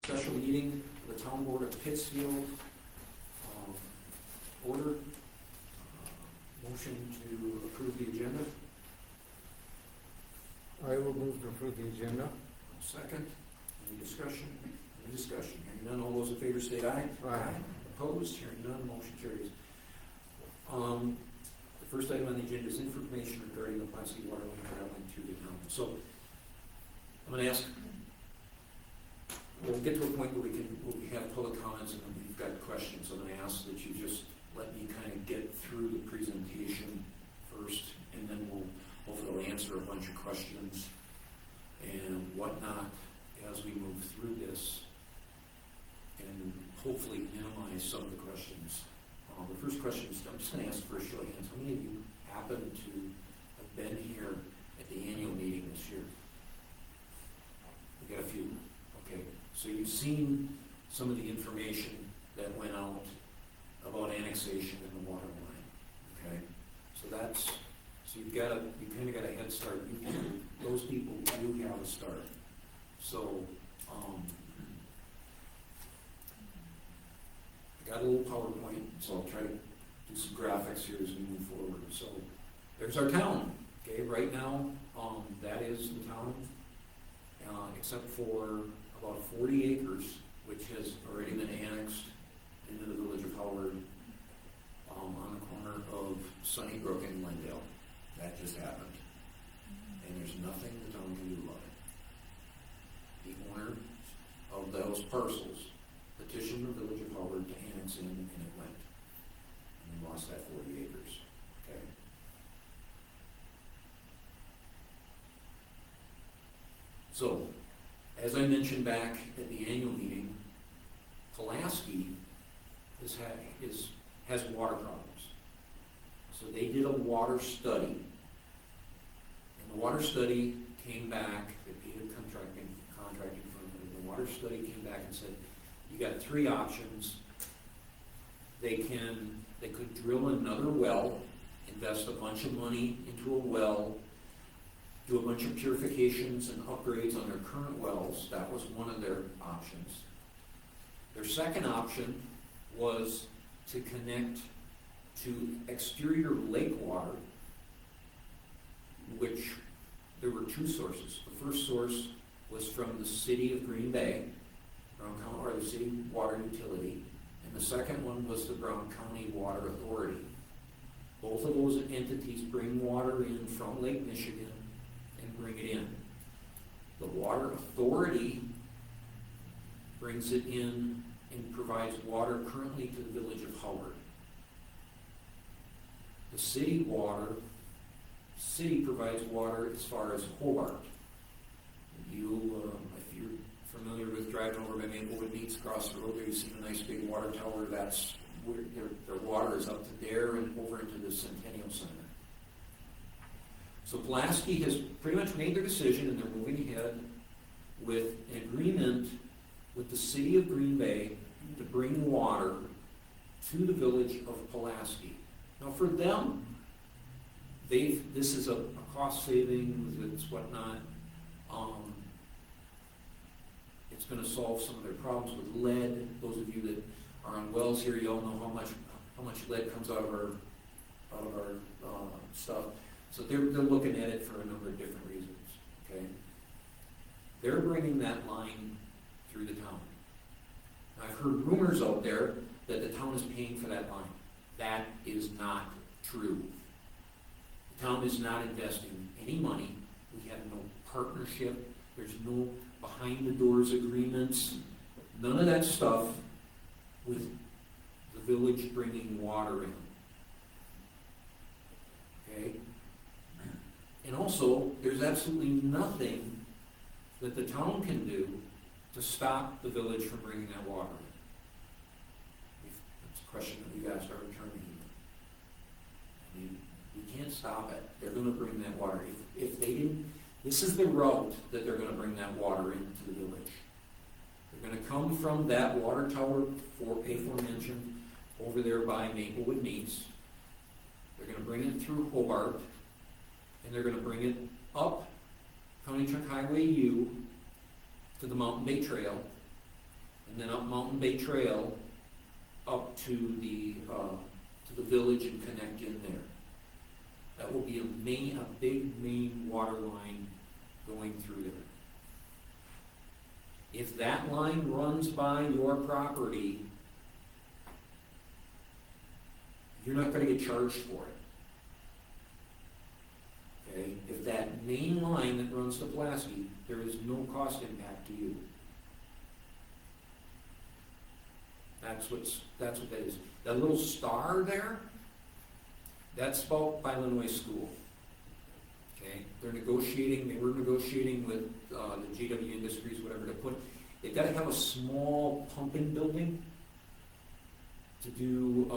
special meeting of the Town Board of Pittsfield. Order. Motion to approve the agenda. I will move to approve the agenda. Second. Any discussion? Any discussion? Hearing none, all those in favor state aye. Aye. Opposed? Hearing none, motion carries. The first item on the agenda is information regarding the Pulaski water line traveling through the town. So I'm going to ask, we'll get to a point where we have public comments and we've got questions. I'm going to ask that you just let me kind of get through the presentation first, and then we'll hopefully answer a bunch of questions and whatnot as we move through this, and hopefully minimize some of the questions. The first question is, I'm just going to ask for a show of hands. How many of you happen to have been here at the annual meeting this year? We got a few. Okay, so you've seen some of the information that went out about annexation and the water line. Okay, so you kind of got a head start. Those people do have a start. So I got a little PowerPoint, so I'll try to do some graphics here as we move forward. So there's our town. Okay, right now that is the town, except for about 40 acres, which has already been annexed into the village of Howard, on the corner of Sunnybrook and Glendale. That just happened. And there's nothing the town can do about it. The owner of those parcels petitioned the village of Howard to annex in, and it went. And we lost that 40 acres. Okay. So, as I mentioned back at the annual meeting, Pulaski has water problems. So they did a water study. And the water study came back, the contracting firm, the water study came back and said, you got three options. They could drill another well, invest a bunch of money into a well, do a bunch of purifications and upgrades on their current wells. That was one of their options. Their second option was to connect to exterior lake water, which there were two sources. The first source was from the city of Green Bay, Brown County, or the city water utility, and the second one was the Brown County Water Authority. Both of those entities bring water in from Lake Michigan and bring it in. The Water Authority brings it in and provides water currently to the village of Howard. The city provides water as far as Hobart. If you're familiar with driving over by Maplewood Meats across the road there, you see a nice big water tower. That's where their water is up to there and over into the Centennial Center. So Pulaski has pretty much made their decision, and they're moving ahead with an agreement with the city of Green Bay to bring water to the village of Pulaski. Now for them, this is a cost saving, it's whatnot. It's going to solve some of their problems with lead. Those of you that are on wells here, you all know how much lead comes out of our stuff. So they're looking at it for a number of different reasons. Okay, they're bringing that line through the town. I've heard rumors out there that the town is paying for that line. That is not true. The town is not investing any money. We have no partnership. There's no behind the doors agreements. None of that stuff with the village bringing water in. Okay? And also, there's absolutely nothing that the town can do to stop the village from bringing that water in. That's a question that we got to start returning. I mean, we can't stop it. They're going to bring that water. If they didn't, this is the route that they're going to bring that water into the village. They're going to come from that water tower aforementioned over there by Maplewood Meats. They're going to bring it through Hobart, and they're going to bring it up County Truck Highway U to the Mountain Bay Trail, and then up Mountain Bay Trail, up to the village and connect in there. That will be a big main water line going through there. If that line runs by your property, you're not gonna get charged for it. Okay? If that main line that runs to Pulaski, there is no cost impact to you. That's what that is. That little star there, that's about by Illinois School. Okay? They were negotiating with the GW Industries, whatever, they've got to have a small pumping building to do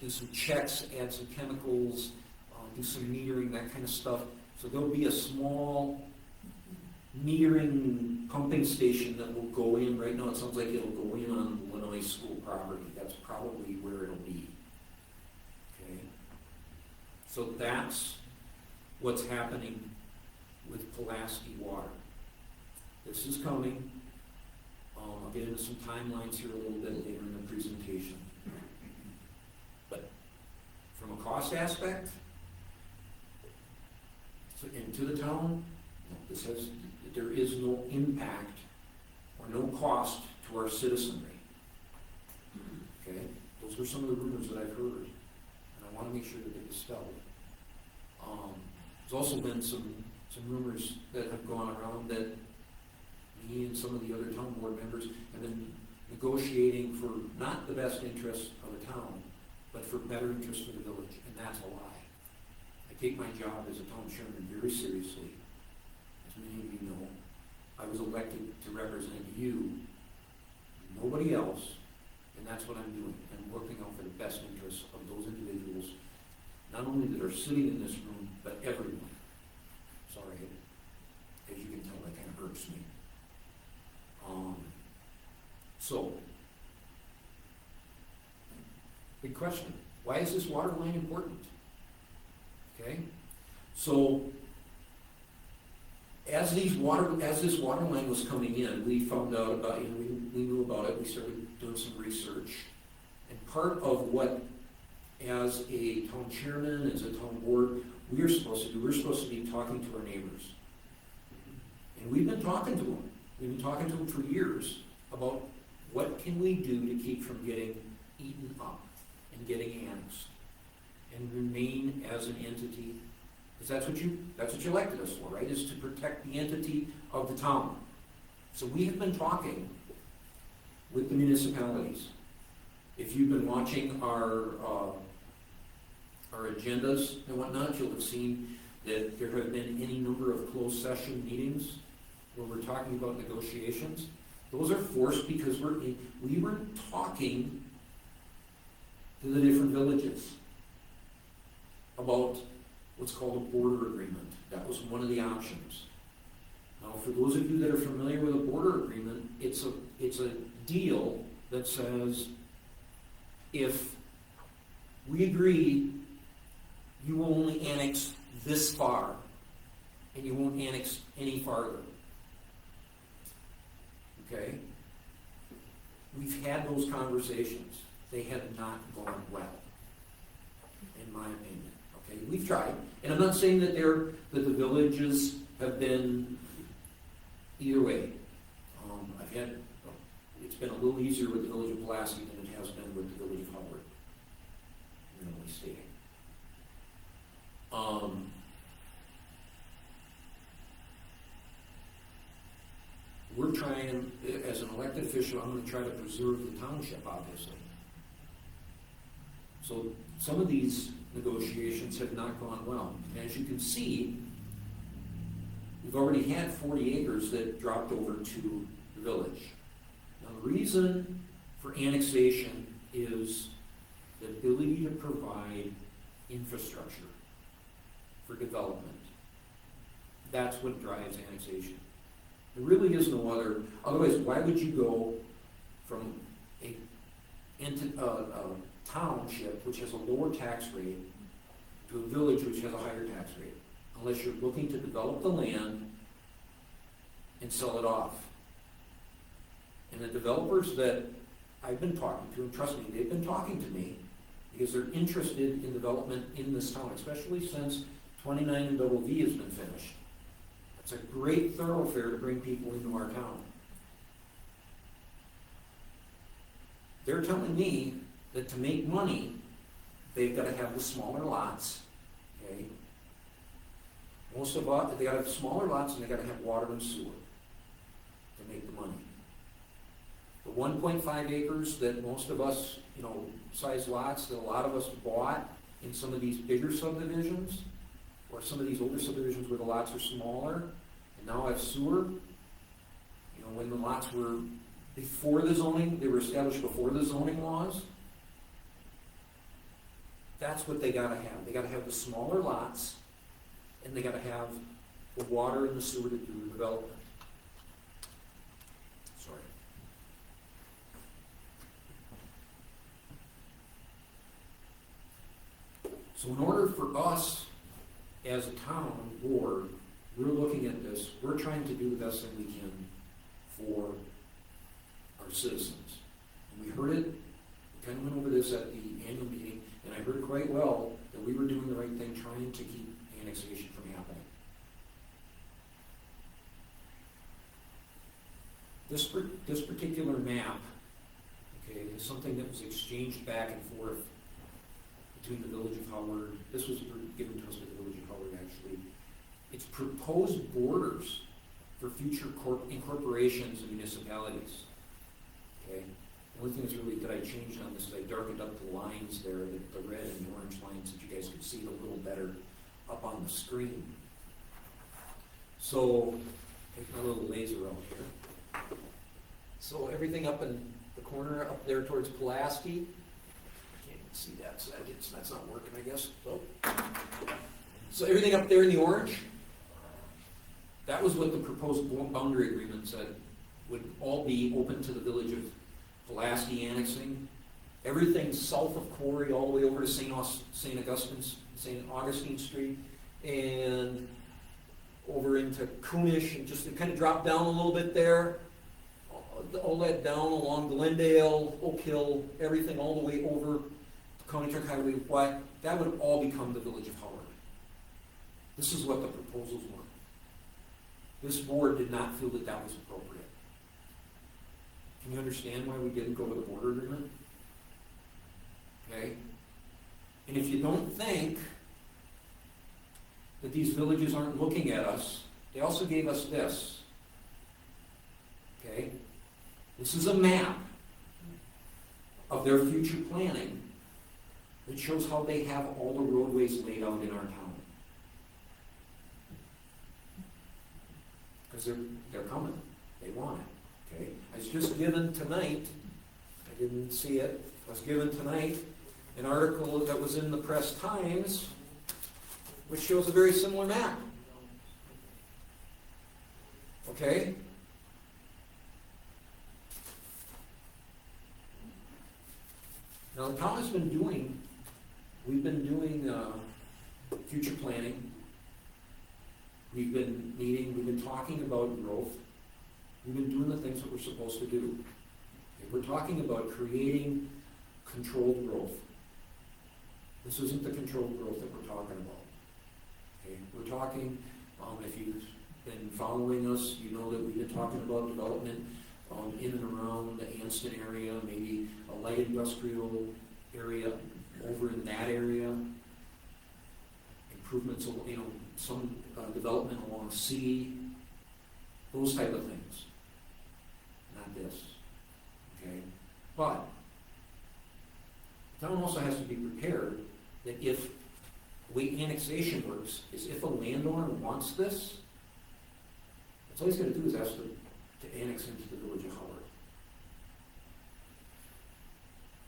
some checks, add some chemicals, do some metering, that kind of stuff. So there'll be a small metering pumping station that will go in. Right now it sounds like it'll go in on Illinois School property. That's probably where it'll be. Okay? So that's what's happening with Pulaski Water. This is coming. I'll get into some timelines here a little bit later in the presentation. But from a cost aspect, and to the town, there is no impact or no cost to our citizenry. Okay? Those are some of the rumors that I've heard, and I want to make sure that they're dispelled. There's also been some rumors that have gone around that me and some of the other town board members have been negotiating for not the best interests of the town, but for better interests for the village, and that's a lie. I take my job as a town chairman very seriously. As many of you know, I was elected to represent you, nobody else, and that's what I'm doing. I'm working out for the best interests of those individuals, not only that are sitting in this room, but everyone. Sorry, as you can tell, that kind of hurts me. So, big question. Why is this water line important? Okay? So, as this water line was coming in, we found out about it, we knew about it, we started doing some research. And part of what, as a town chairman, as a town board, we're supposed to be talking to our neighbors. And we've been talking to them. We've been talking to them for years about what can we do to keep from getting eaten up and getting annexed and remain as an entity, because that's what you elected us for, right? Is to protect the entity of the town. So we have been talking with the municipalities. If you've been watching our agendas and whatnot, you'll have seen that there have been any number of closed session meetings where we're talking about negotiations. Those are forced because we were talking to the different villages about what's called a border agreement. That was one of the options. Now, for those of you that are familiar with a border agreement, it's a deal that says if we agree you will only annex this far and you won't annex any farther. Okay? We've had those conversations. They have not gone well, in my opinion. Okay? We've tried. And I'm not saying that the villages have been either way. It's been a little easier with the village of Pulaski than it has been with the village of Howard, minimally stating. We're trying, as an elected official, I'm going to try to preserve the township, obviously. So some of these negotiations have not gone well. And as you can see, we've already had 40 acres that dropped over to the village. Now, the reason for annexation is the ability to provide infrastructure for development. That's what drives annexation. There really is no other. Otherwise, why would you go from a township which has a lower tax rate to a village which has a higher tax rate? Unless you're looking to develop the land and sell it off. And the developers that I've been talking to, and trust me, they've been talking to me because they're interested in development in this town, especially since 29 and Double V has been finished. It's a great thoroughfare to bring people into our town. They're telling me that to make money, they've got to have the smaller lots, okay? Most of us, they got to have smaller lots and they got to have water and sewer to make the money. The 1.5 acres that most of us, size lots that a lot of us bought in some of these bigger subdivisions, or some of these older subdivisions where the lots are smaller, and now have sewer, when the lots were before the zoning, they were established before the zoning laws, that's what they gotta have. They gotta have the smaller lots, and they gotta have the water and the sewer to do the development. Sorry. So in order for us, as a town board, we're looking at this, we're trying to do the best thing we can for our citizens. And we heard it, we kind of went over this at the annual meeting, and I heard quite well that we were doing the right thing, trying to keep annexation from happening. This particular map, okay, is something that was exchanged back and forth between the Village of Howard. This was given to us by the Village of Howard, actually. It's proposed borders for future incorporations and municipalities. Okay? The only thing that's really that I changed on this is I darkened up the lines there, the red and the orange lines, that you guys could see it a little better up on the screen. So, take my little laser out here. So everything up in the corner up there towards Pulaski, can't even see that, so that's not working, I guess. So everything up there in the orange, that was what the proposed boundary agreement said would all be open to the Village of Pulaski annexing. Everything south of Quarry all the way over to St. Augustine Street, and over into Coonish, and just to kind of drop down a little bit there. All that down along Glendale, Oak Hill, everything all the way over to County Truck Highway, what, that would all become the Village of Howard. This is what the proposals were. This board did not feel that that was appropriate. Can you understand why we didn't go to the border agreement? Okay? And if you don't think that these villages aren't looking at us, they also gave us this. Okay? This is a map of their future planning that shows how they have all the roadways laid out in our town. Because they're coming. They want it. Okay? I was just given tonight, I didn't see it, I was given tonight an article that was in the Press Times which shows a very similar map. Okay? Now the town has been doing, we've been doing future planning. We've been meeting, we've been talking about growth. We've been doing the things that we're supposed to do. Okay, we're talking about creating controlled growth. This isn't the controlled growth that we're talking about. Okay, we're talking, if you've been following us, you know that we've been talking about development in and around the Anston area, maybe a light industrial area over in that area. Improvements, some development along C, those type of things. Not this. Okay? But the town also has to be prepared that if the way annexation works is if a landowner wants this, that's all he's going to do is ask to annex into the Village of Howard.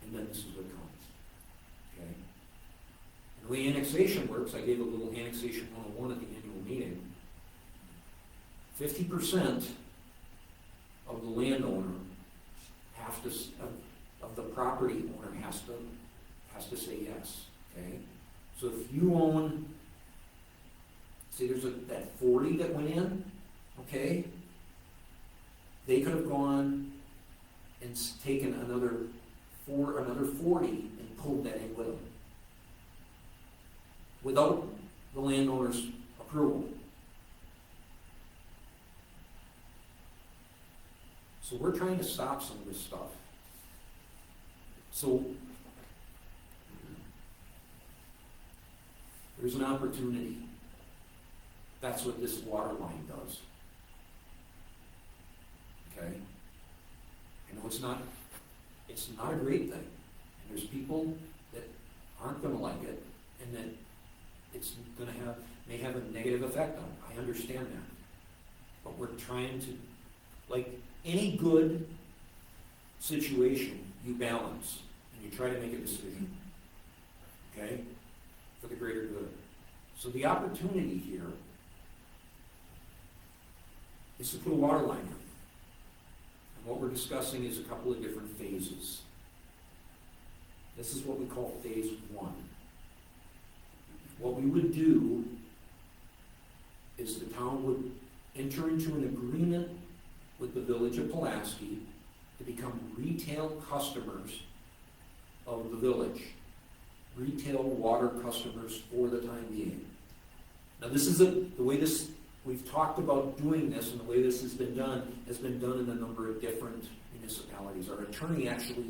And then this is what comes. Okay? And the way annexation works, I gave a little annexation 101 at the annual meeting. 50% of the landowner have to, of the property owner has to say yes. Okay? So if you own, say there's that 40 that went in, okay? They could have gone and taken another 40 and pulled that in with them without the landowner's approval. So we're trying to stop some of this stuff. So there's an opportunity. That's what this water line does. Okay? I know it's not a great thing. And there's people that aren't going to like it, and that it's going to may have a negative effect on it. I understand that. But we're trying to, like any good situation, you balance and you try to make a decision. Okay? For the greater good. So the opportunity here is to put a water line in. And what we're discussing is a couple of different phases. This is what we call phase 1. What we would do is the town would enter into an agreement with the village of Pulaski to become retail customers of the village. Retail water customers for the time being. Now this is the way this, we've talked about doing this, and the way this has been done in a number of different municipalities. Our attorney actually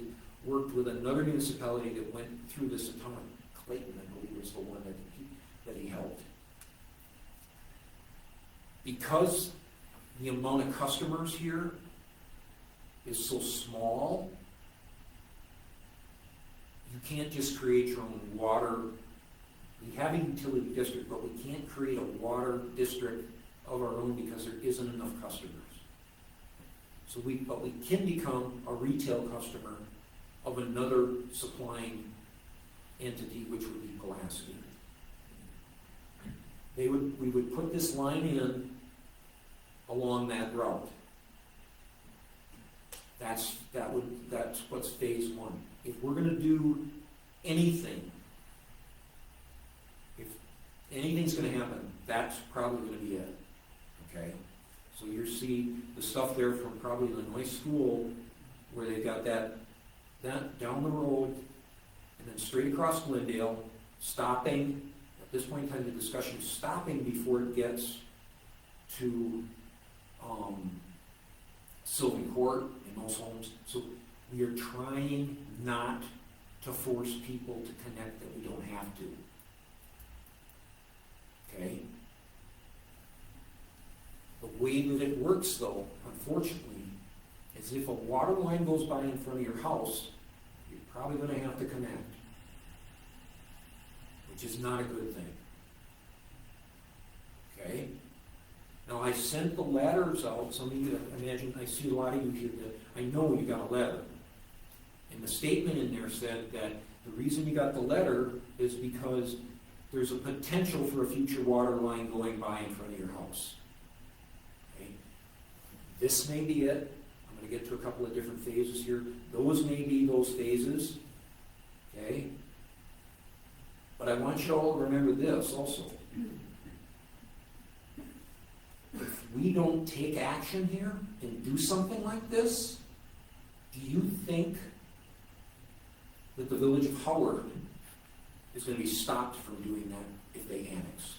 worked with another municipality that went through this a ton. Clayton, I believe, was the one that he helped. Because the amount of customers here is so small, you can't just create your own water. We have a utility district, but we can't create a water district of our own because there isn't enough customers. So but we can become a retail customer of another supplying entity, which would be Pulaski. We would put this line in along that route. That's what's phase 1. If we're going to do anything, if anything's going to happen, that's probably going to be it. Okay? So you see the stuff there from probably Illinois School, where they've got that down the road, and then straight across Glendale, stopping, at this point in time the discussion is stopping before it gets to Sylvan Court in those homes. So we are trying not to force people to connect that we don't have to. Okay? The way that it works, though, unfortunately, is if a water line goes by in front of your house, you're probably going to have to connect, which is not a good thing. Okay? Now, I sent the letters out. Some of you, I imagine, I see a lot of you here that I know you got a letter. And the statement in there said that the reason you got the letter is because there's a potential for a future water line going by in front of your house. Okay? This may be it. I'm going to get to a couple of different phases here. Those may be those phases. Okay? But I want you all to remember this also. If we don't take action here and do something like this, do you think that the village of Howard is going to be stopped from doing that if they annex?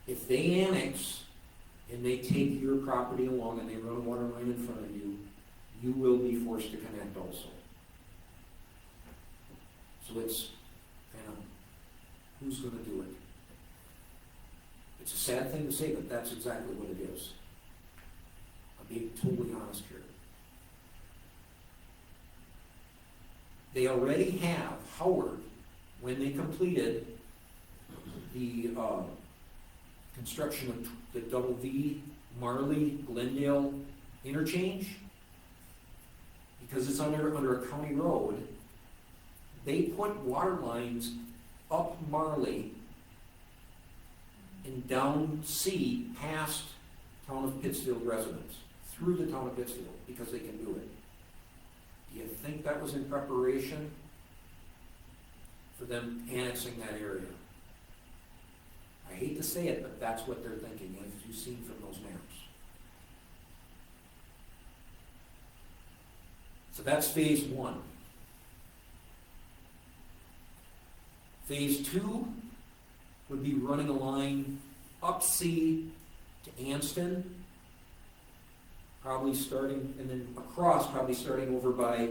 If they annex and they take your property along and they run a water line in front of you, you will be forced to connect also. So it's kind of, who's going to do it? It's a sad thing to say, but that's exactly what it is. I'm being totally honest here. They already have, Howard, when they completed the construction of the double V Marley Glendale interchange, because it's under a county road, they put water lines up Marley and down C past town of Pittsfield residents, through the town of Pittsfield, because they can do it. Do you think that was in preparation for them annexing that area? I hate to say it, but that's what they're thinking, as you've seen from those maps. So that's phase one. Phase two would be running a line up C to Anston, probably starting, and then across, probably starting over by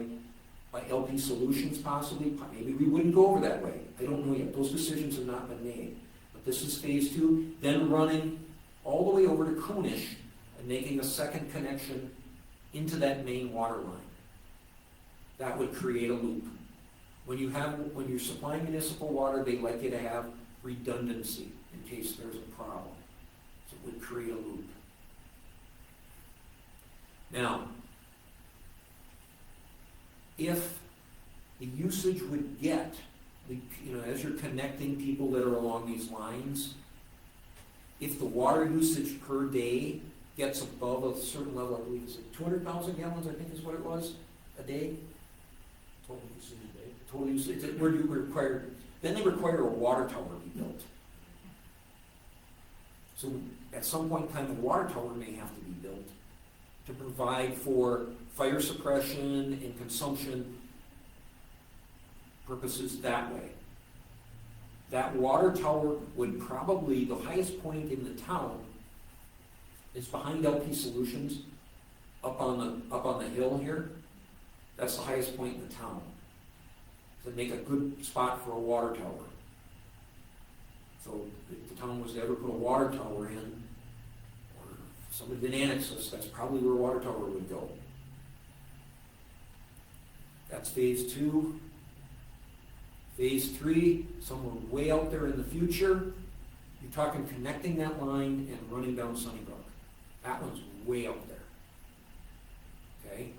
LP Solutions possibly. Maybe we wouldn't go over that way. I don't know yet. Those decisions have not been made. But this is phase two. Then running all the way over to Coonish and making a second connection into that main water line. That would create a loop. When you're supplying municipal water, they like you to have redundancy in case there's a problem. So it would create a loop. Now, if the usage would get, as you're connecting people that are along these lines, if the water usage per day gets above a certain level, I believe it's 200,000 gallons, I think is what it was, a day? Total usage a day. Total usage, where you require, then they require a water tower be built. So at some point in time, a water tower may have to be built to provide for fire suppression and consumption purposes that way. That water tower would probably, the highest point in the town is behind LP Solutions, up on the hill here. That's the highest point in the town. To make a good spot for a water tower. So if the town was to ever put a water tower in, or somebody did annex us, that's probably where a water tower would go. That's phase two. Phase three, somewhere way out there in the future, you're talking connecting that line and running down Sunnybrook. That one's way out there. Okay?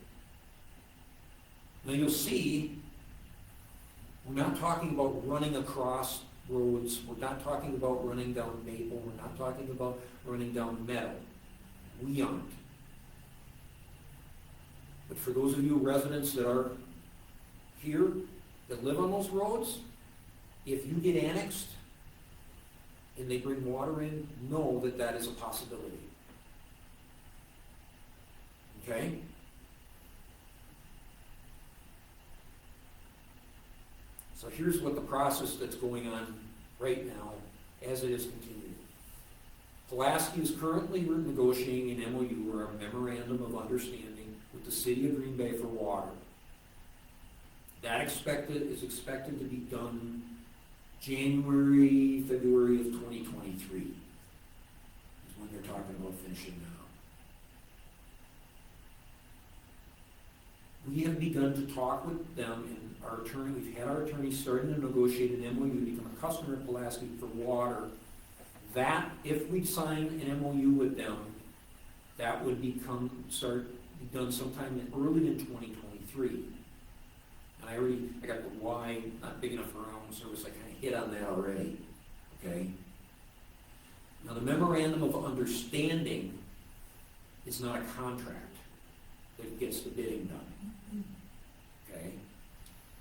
Now you'll see, we're not talking about running across roads, we're not talking about running down Maple, we're not talking about running down Meadow. We aren't. But for those of you residents that are here, that live on those roads, if you get annexed and they bring water in, know that that is a possibility. Okay? So here's what the process that's going on right now as it is continuing. Pulaski is currently negotiating an MOU, or a memorandum of understanding, with the city of Green Bay for water. That is expected to be done January, February of 2023 is when they're talking about finishing now. We have begun to talk with them, and our attorney, we've had our attorneys starting to negotiate an MOU to become a customer of Pulaski for water. That, if we sign an MOU with them, that would be done sometime early in 2023. And I got the why, not big enough for our own service, I kind of hit on that already, okay? Now the memorandum of understanding is not a contract that gets the bidding done, okay?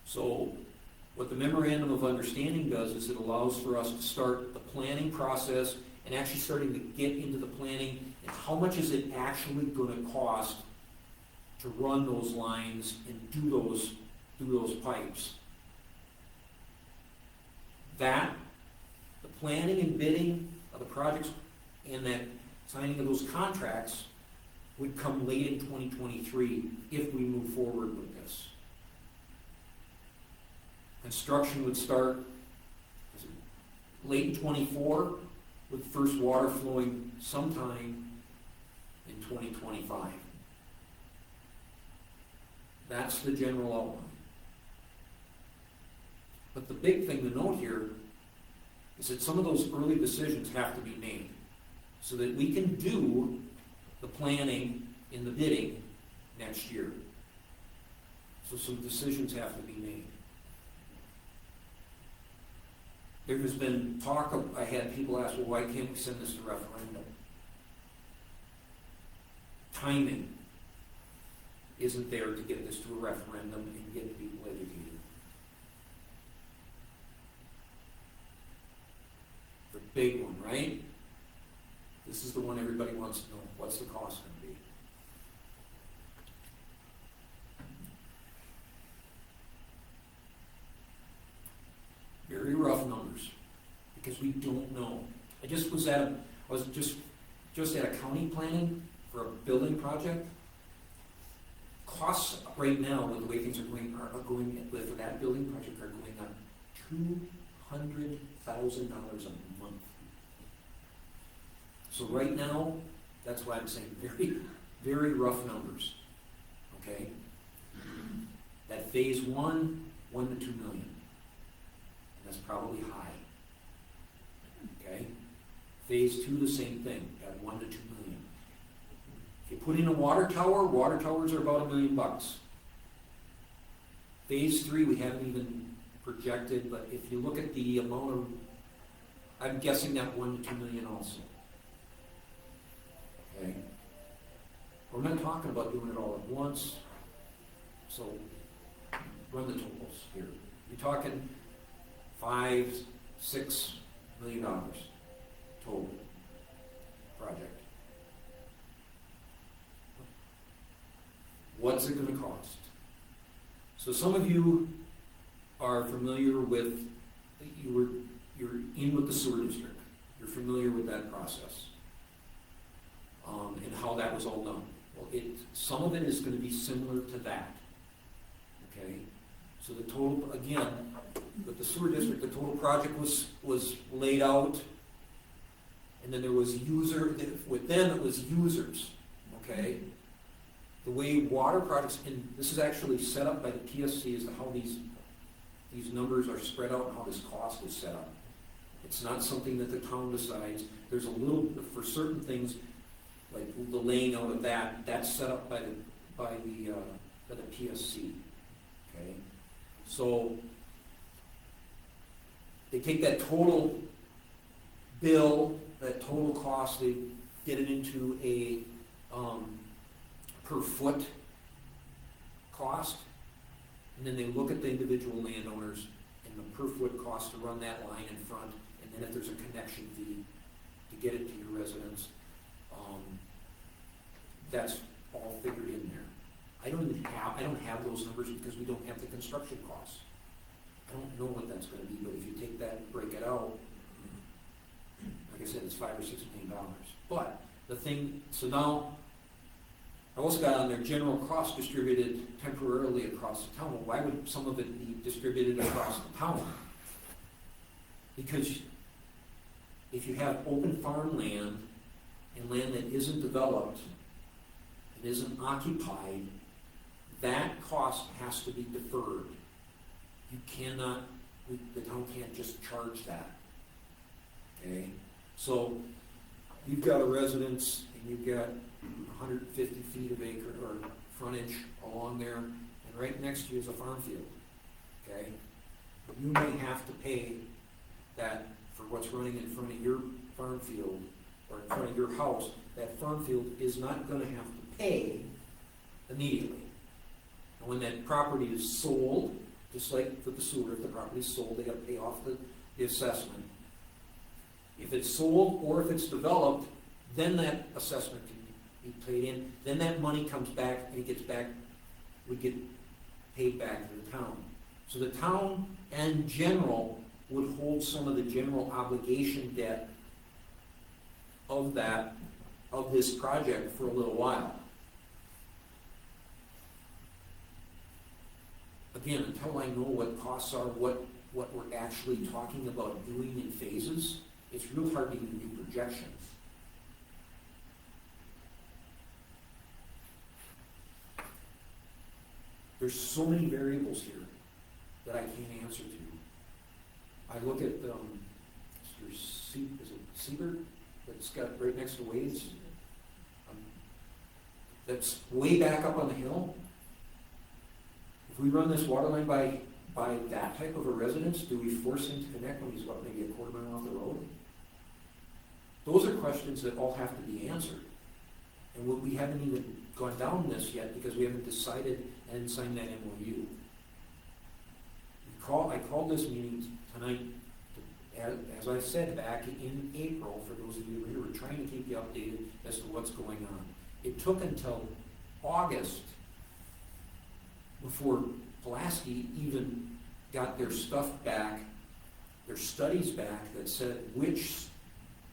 So what the memorandum of understanding does is it allows for us to start the planning process and actually starting to get into the planning and how much is it actually going to cost to run those lines and do those pipes. That, the planning and bidding of the projects and that signing of those contracts would come late in 2023 if we move forward with this. Construction would start late in 24 with first water flowing sometime in 2025. That's the general outline. But the big thing to note here is that some of those early decisions have to be made so that we can do the planning in the bidding next year. So some decisions have to be made. There has been talk I had people ask, well, why can't we send this to referendum? Timing isn't there to get this to a referendum and get people educated. The big one, right? This is the one everybody wants to know. What's the cost going to be? rough numbers, because we don't know. I was just at a county planning for a building project. Costs right now, with the way things are going for that building project, are going up $200,000 a month. So right now, that's why I'm saying very, very rough numbers, okay? That phase one, 1 to 2 million. And that's probably high, okay? Phase two, the same thing, at 1 to 2 million. If you put in a water towers are about $1 million. Phase three, we haven't even projected, but if you look at the amount of, I'm guessing that 1 to 2 million also. Okay? We're not talking about doing it all at once, so run the totals here. You're talking $5-6 million total project. What's it going to cost? So some of you are familiar with, you're in with the sewer district. You're familiar with that process. And how that was all done. Well, some of it is going to be similar to that. Okay? So the total, again, with the sewer district, the total project was laid out, and then there was with them it was users. Okay? The way water projects, and this is actually set up by the PSC as to how these numbers are spread out and how this cost is set up. It's not something that the town decides. There's a little, for certain things, like the laying out of that's set up by the PSC. Okay? So they take that total bill, that total cost, they get it into a per foot cost, and then they look at the individual landowners and the per foot cost to run that line in front, and then if there's a connection fee to get it to your residence, that's all figured in there. I don't have those numbers because we don't have the construction costs. I don't know what that's going to be, but if you take that and break it out, like I said, it's $5 or $6 million. But the thing, so now I also got on there general cost distributed temporarily across the town. Well, why would some of it be distributed across the town? Because if you have open farmland and land that isn't developed and isn't occupied, that cost has to be deferred. You cannot, the town can't just charge that. Okay? So you've got a residence and you've got 150 feet of acre or frontage along there, and right next to you is a farm field. Okay? You may have to pay that for what's running in front of your farm field or in front of your house. That farm field is not going to have to pay immediately. And when that property is sold, just like with the sewer, if the property is sold, they got to pay off the assessment. If it's sold or if it's developed, then that assessment can be paid in. Then that money comes back and it gets back, we get paid back to the town. So the town and general would hold some of the general obligation debt of this project for a little while. Again, until I know what costs are, what we're actually talking about doing in phases, it's real hard to even do projections. There's so many variables here that I can't answer to. I look at Mr. Siebert that's got right next to Wade's. That's way back up on the hill. If we run this water line by that type of a residence, do we force him to connect when he's maybe a quarter mile off the road? Those are questions that all have to be answered. And we haven't even gone down this yet because we haven't decided and signed that MOU. I called this meeting tonight, as I said back in April, for those of you who were trying to keep you updated as to what's going on. It took until August before Pulaski even got their stuff back there's studies back that said which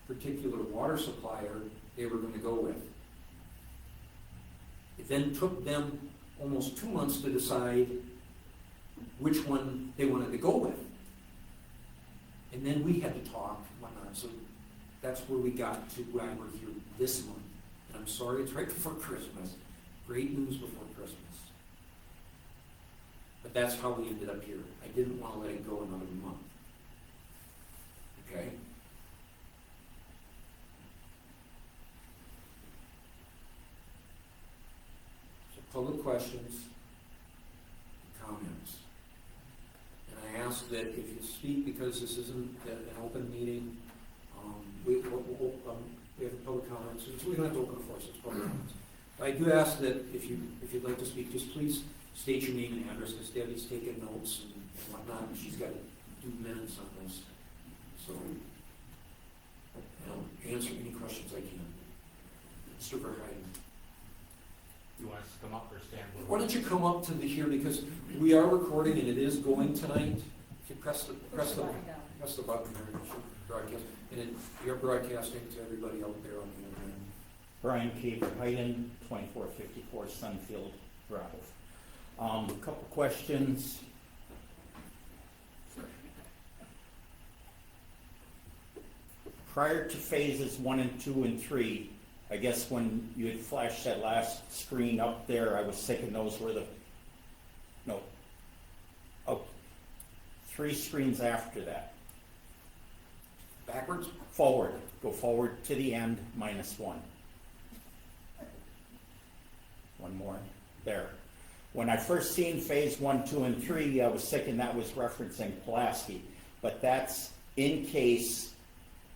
particular water supplier they were gonna go with. It then took them almost 2 months to decide which one they wanted to go with. And then we had to talk and whatnot, so that's where we got to why we're here this month. And I'm sorry, it's right before Christmas. Great news before Christmas. But that's how we ended up here. I didn't want to let it go another month. Okay? So public questions, comments. And I ask that if you speak, because this isn't an open meeting, we have public comments, so we don't have to open it for us, it's public comments. I do ask that if you'd like to speak, just please state your name and address, because Debbie's taking notes and whatnot, and she's got to do minutes on this. So, I'll answer any questions I can. Mr. Verheiden. You want us to come up or stand? Why don't you come up to the here, because we are recording and it is going tonight. If you press the button there, it should broadcast. And you're broadcasting to everybody out there on the internet. Brian K. Verheiden, 2454 Sunfield Drive. A couple questions. Prior to phases 1 and 2 and 3, I guess when you had flashed that last screen up there, I was thinking those were the, no, oh, 3 screens after that. Backwards? Forward, go forward to the end, -1. One more, there. When I first seen phase 1, 2, and 3, I was thinking that was referencing Pulaski, but that's in case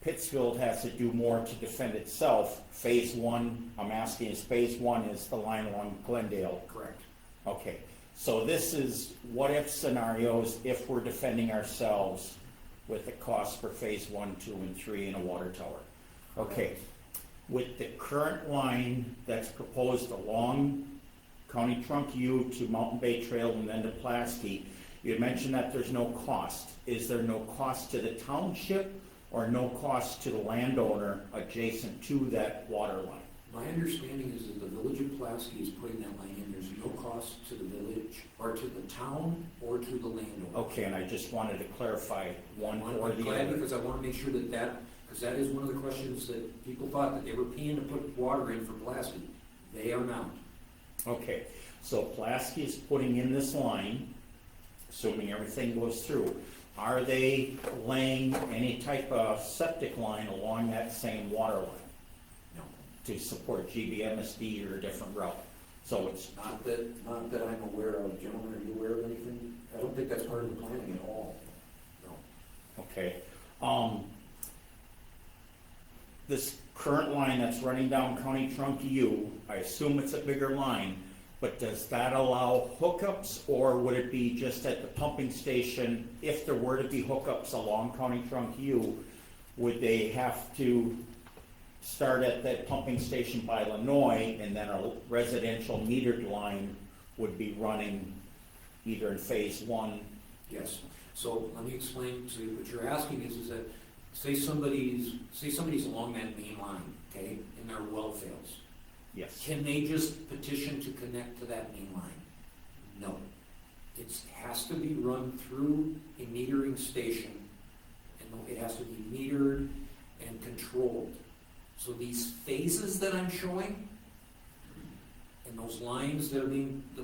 Pittsfield has to do more to defend itself. Phase 1, I'm asking, is phase 1 is the line along Glendale? Correct. Okay, so this is what-if scenarios if we're defending ourselves with the cost for phase 1, 2, and 3 in a water tower. Okay, with the current line that's proposed along County Trunk U to Mountain Bay Trail and then to Pulaski, you mentioned that there's no cost. Is there no cost to the township or no cost to the landowner adjacent to that water line? My understanding is that the village of Pulaski is putting that line in. There's no cost to the village, or to the town, or to the landowner. Okay, and I just wanted to clarify one or I'm the glad, other. because I want to make sure because that is one of the questions that people thought, that they were paying to put water in for Pulaski. They are not. Okay, so Pulaski is putting in this line, assuming everything goes through. Are they laying any type of septic line along that same water line No. to support GBMSD or a different route? So it's, Not that I'm aware of. Gentlemen, are you aware of anything? I don't think that's part of the planning at all. No. okay. This current line that's running down County Trunk U, I assume it's a bigger line, but does that allow hookups, or would it be just at the pumping station? If there were to be hookups along County Trunk U, would they have to start at that pumping station by Illinois, and then a residential metered line would be running either in phase 1? Yes. So let me explain to you. What you're asking is that say somebody's along that main line, okay, and their well fails. Yes. Can they just petition to connect to that main line? No. It has to be run through a metering station, and it has to be metered and controlled. So these phases that I'm showing, and those lines that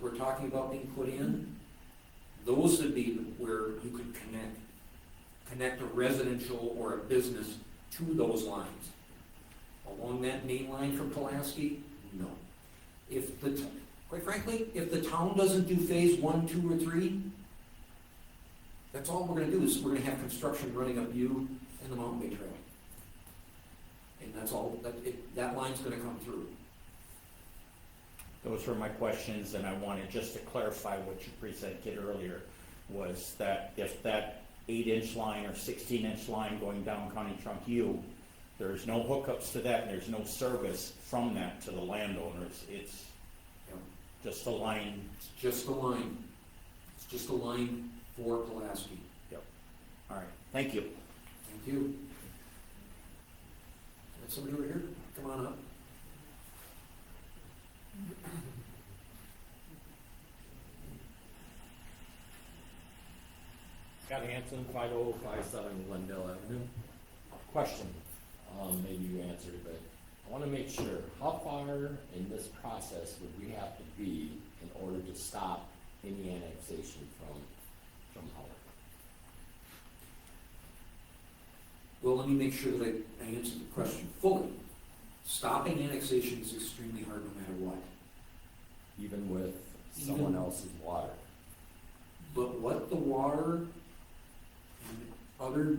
we're talking about being put in, those would be where you could connect a residential or a business to those lines. Along that main line from Pulaski, no. Quite frankly, if the town doesn't do phase 1, 2, or 3, that's all we're gonna do, is we're gonna have construction running up U and the Mountain Bay Trail. And that's all, that line's gonna come through. Those were my questions, and I wanted just to clarify what you presented earlier, was that if that 8-inch line or 16-inch line going down County Trunk U, there's no hookups to that, and there's no service from that to the landowners. It's just a line. It's just a line. It's just a line for Pulaski. Yep. All right, thank you. Thank you. Got somebody over here? Come on up. Scott Hanson, 5057 Glendale Avenue. Question, maybe you answered it, but I want to make sure, how far in this process would we have to be in order to stop any annexation from Howard? Well, let me make sure that I answer the question fully. Stopping annexation is extremely hard no matter what. Even with someone else's water? But what the water and other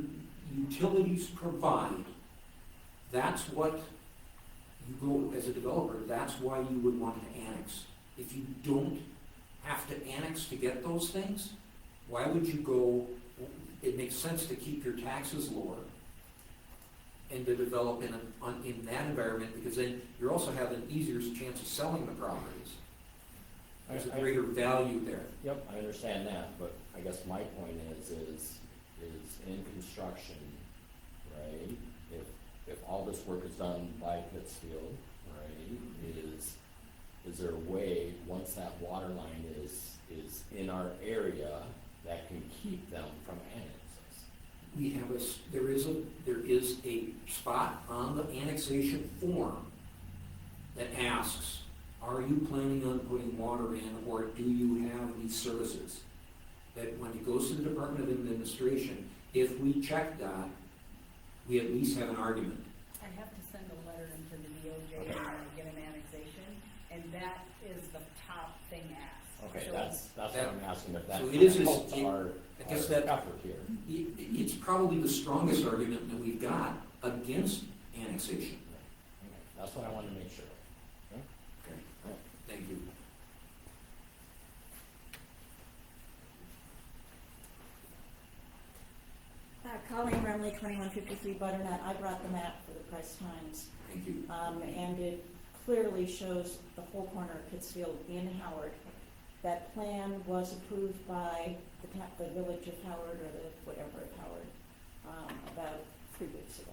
utilities provide, that's what you go, as a developer, that's why you would want to annex. If you don't have to annex to get those things, why would you go, it makes sense to keep your taxes lower and to develop in that environment, because then you're also have an easier chance of selling the properties. There's a greater value there. Yep, I understand that, but I guess my point is in construction, right? If all this work is done by Pittsfield, right, is there a way, once that water line is in our area, that can keep them from annexes? We have there is a spot on the annexation form that asks, are you planning on putting water in, or do you have these services? That when it goes to the Department of Administration, if we check that, we at least have an argument. I have to send a letter into the DOJ when I get an annexation, and that is the top thing asked. Okay, So that's what I'm asking, if that So it is helps our I guess that effort here. it's probably the strongest argument that we've got against annexation. Okay, that's what I wanted to make sure. Okay? Okay, thank you. Colleen Remley, 2153 Butternut. I brought the map for the Press Times, Thank you. and it clearly shows the whole corner of Pittsfield in Howard. That plan was approved by the village of Howard, or the whatever of Howard, about 3 weeks ago.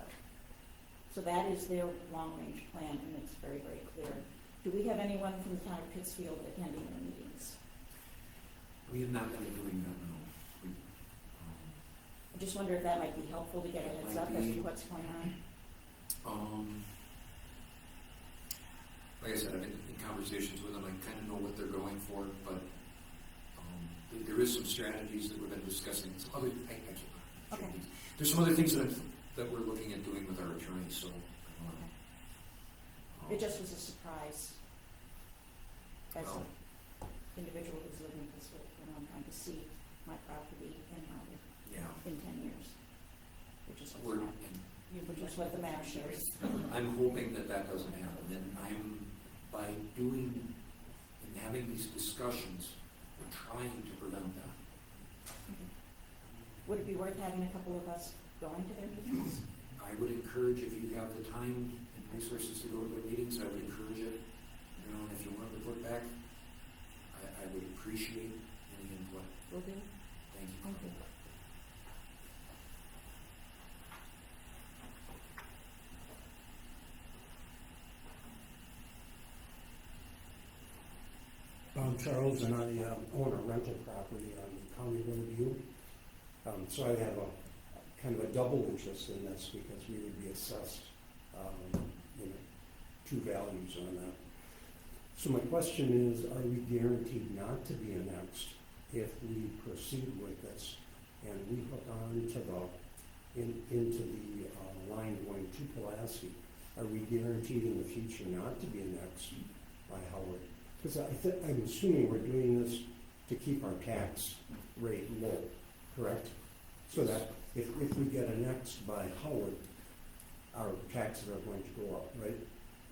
So that is their long-range plan, and it's very, very clear. Do we have anyone from the town of Pittsfield attending their meetings? We have not been doing that, no. I just wonder if that might be helpful to get a heads up as to what's going on. Like I said, I've been in conversations with them. I kind of know what they're going for, but there is some strategies that we've been discussing. Some other, Okay. There's some other things that we're looking at doing with our attorneys. So It just was a surprise as an individual who's living in Pittsfield, I'm trying to see my property in Howard yeah, in 10 years, which is we're. what the map shows. I'm hoping that that doesn't happen, and by doing and having these discussions, we're trying to prevent that. Would it be worth having a couple of us going to their meetings? I would encourage, if you have the time and resources to go to their meetings, I would encourage it. You know, and if you want to report back, I would appreciate any input. Will do. Thank you. Thank you. I'm Charles, and I own a rental property on County Road U. So I have a kind of a double interest in this, because we would be assessed, two values on that. So my question is, are we guaranteed not to be annexed if we proceed with this and we hook on to into the line going to Pulaski? Are we guaranteed in the future not to be annexed by Howard? Because I'm assuming we're doing this to keep our tax rate low, correct? So that if we get annexed by Howard, our taxes are going to go up, right?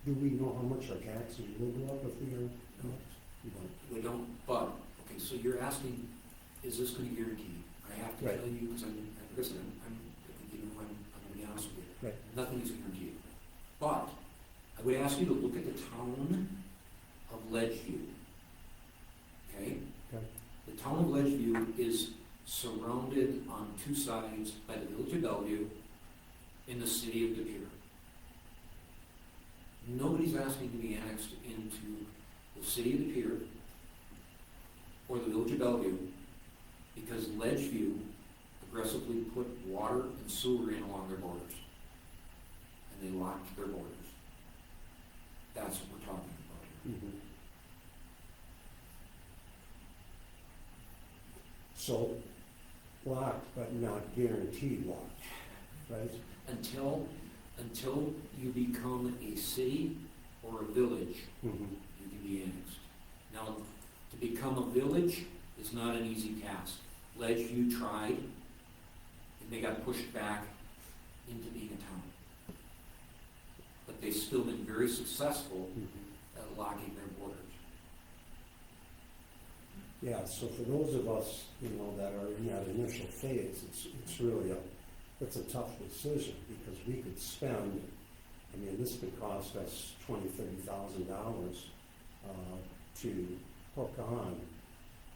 Do we know how much our taxes will go up if we are annexed? We don't, but, okay, so you're asking, is this going to be guaranteed? I have to Right. tell you, because I'm going to be honest with you. Right. Nothing is guaranteed. But I would ask you to look at the town of Ledgeview. Okay? Okay. The town of Ledgeview is surrounded on on two sides by the Village of Bellevue in the city of De Pere. Nobody's asking to be annexed into the city of De Pere or the Village of Bellevue because Ledgeview aggressively put water and sewer in along their borders. And they locked their borders. That's what we're talking about here. Mhm. So, locked but not guaranteed locked, right? Until you become a city or a village, Mhm. you can be annexed. Now, to become a village is not an easy task. Ledgeview tried, and they got pushed back into being a town. But they've still been very successful Mhm. at locking their borders. Yeah, so for those of us, that are in that initial phase, it's really it's a tough decision because we could spend, this could cost us $20,000-$30,000 to hook on,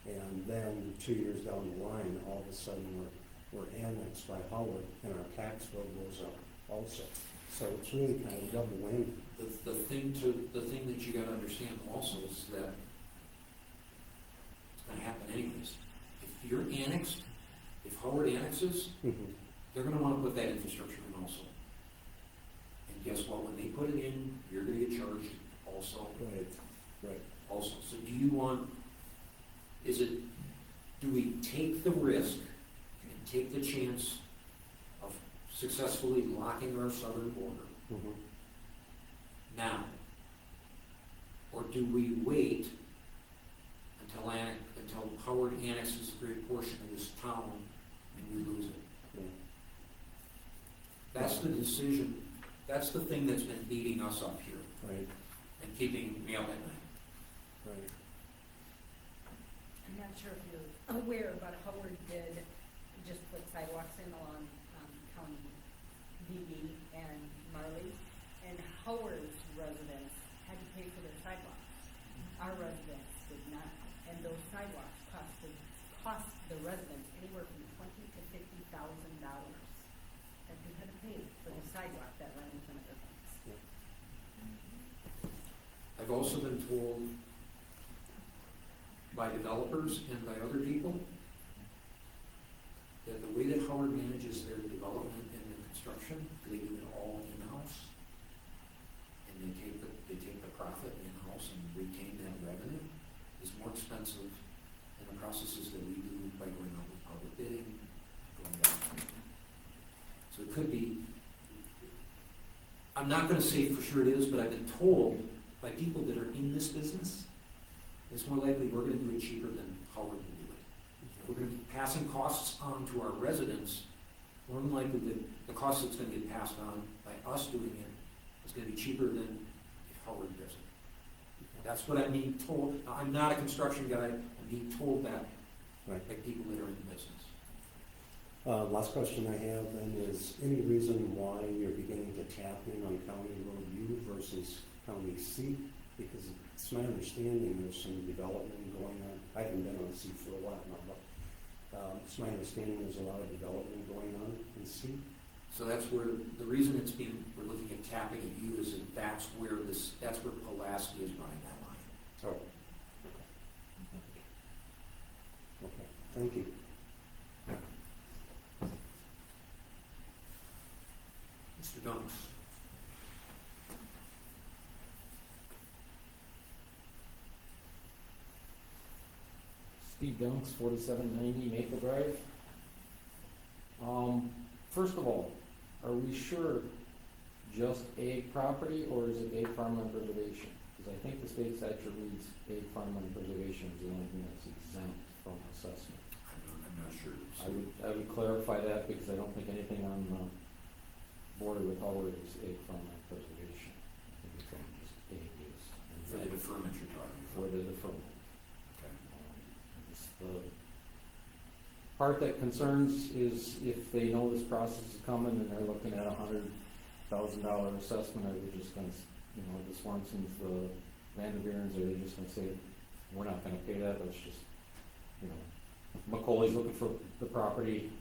and then 2 years down the line, all of a sudden we're annexed by Howard, and our tax bill goes up also. So it's really kind of double whammy. The thing that you gotta understand also is that it's gonna happen anyways. If you're annexed, if Howard annexes, Mhm. they're gonna wanna put that infrastructure in also. And guess what, when they put it in, you're gonna get charged also. Right. Also, so do we take the risk and take the chance of successfully locking our southern border Mhm. now? Or do we wait until Howard annexes a great portion of this town and we lose it? Yeah. That's the decision, that's the thing that's been beating us up here Right. and keeping me up at night. Right. I'm not sure if you're aware, but Howard did just put sidewalks in along County DB and Marley, and Howard's residents had to pay for their sidewalks. Our residents did not, and those sidewalks cost the residents anywhere from $20,000 to $50,000 that they had to pay for the sidewalk that ran in front of their homes. I've also been told by developers and by other people that the way that Howard manages their development and their construction, they do it all in-house. And they take the profit in-house and retain that revenue, is more expensive than the processes that we do by going out with public bidding, going down. So it could be, I'm not gonna say for sure it is, but I've been told by people that are in this business, it's more likely we're gonna do it cheaper than Howard will do it. We're gonna be passing costs on to our residents, more than likely the cost that's gonna get passed on by us doing it is gonna be cheaper than if Howard does it. That's what I'm being told. Now, I'm not a construction guy, I'm being told that Right. by people that are in the business. Last question I have then is, any reason why you're beginning to tap in on County Road U versus County C? Because it's my understanding there's some development going on. I haven't been on C for a while now, but it's my understanding there's a lot of development going on in C. So that's where, the reason we're looking at tapping at U is that that's where Pulaski is running that line. Oh. Okay, thank you. Mr. Dunks. Steve Dunks, 4790 Maple Drive. First of all, are we sure just ag property, or is it ag farmland preservation? Because I think the state statute reads ag farmland preservation is the only thing that's exempt from assessment. I'm not sure. I would clarify that, because I don't think anything on the border with Howard is ag farmland preservation. I think it's only just ag use. For the deferment you're talking For about. the deferment. Okay. Just the part that concerns is if they know this process is coming and they're looking at $100,000 assessment, are they just gonna, the Swansons, the Vanderveerens, are they just gonna say, we're not gonna pay that, let's just, Macaulay's looking for the property,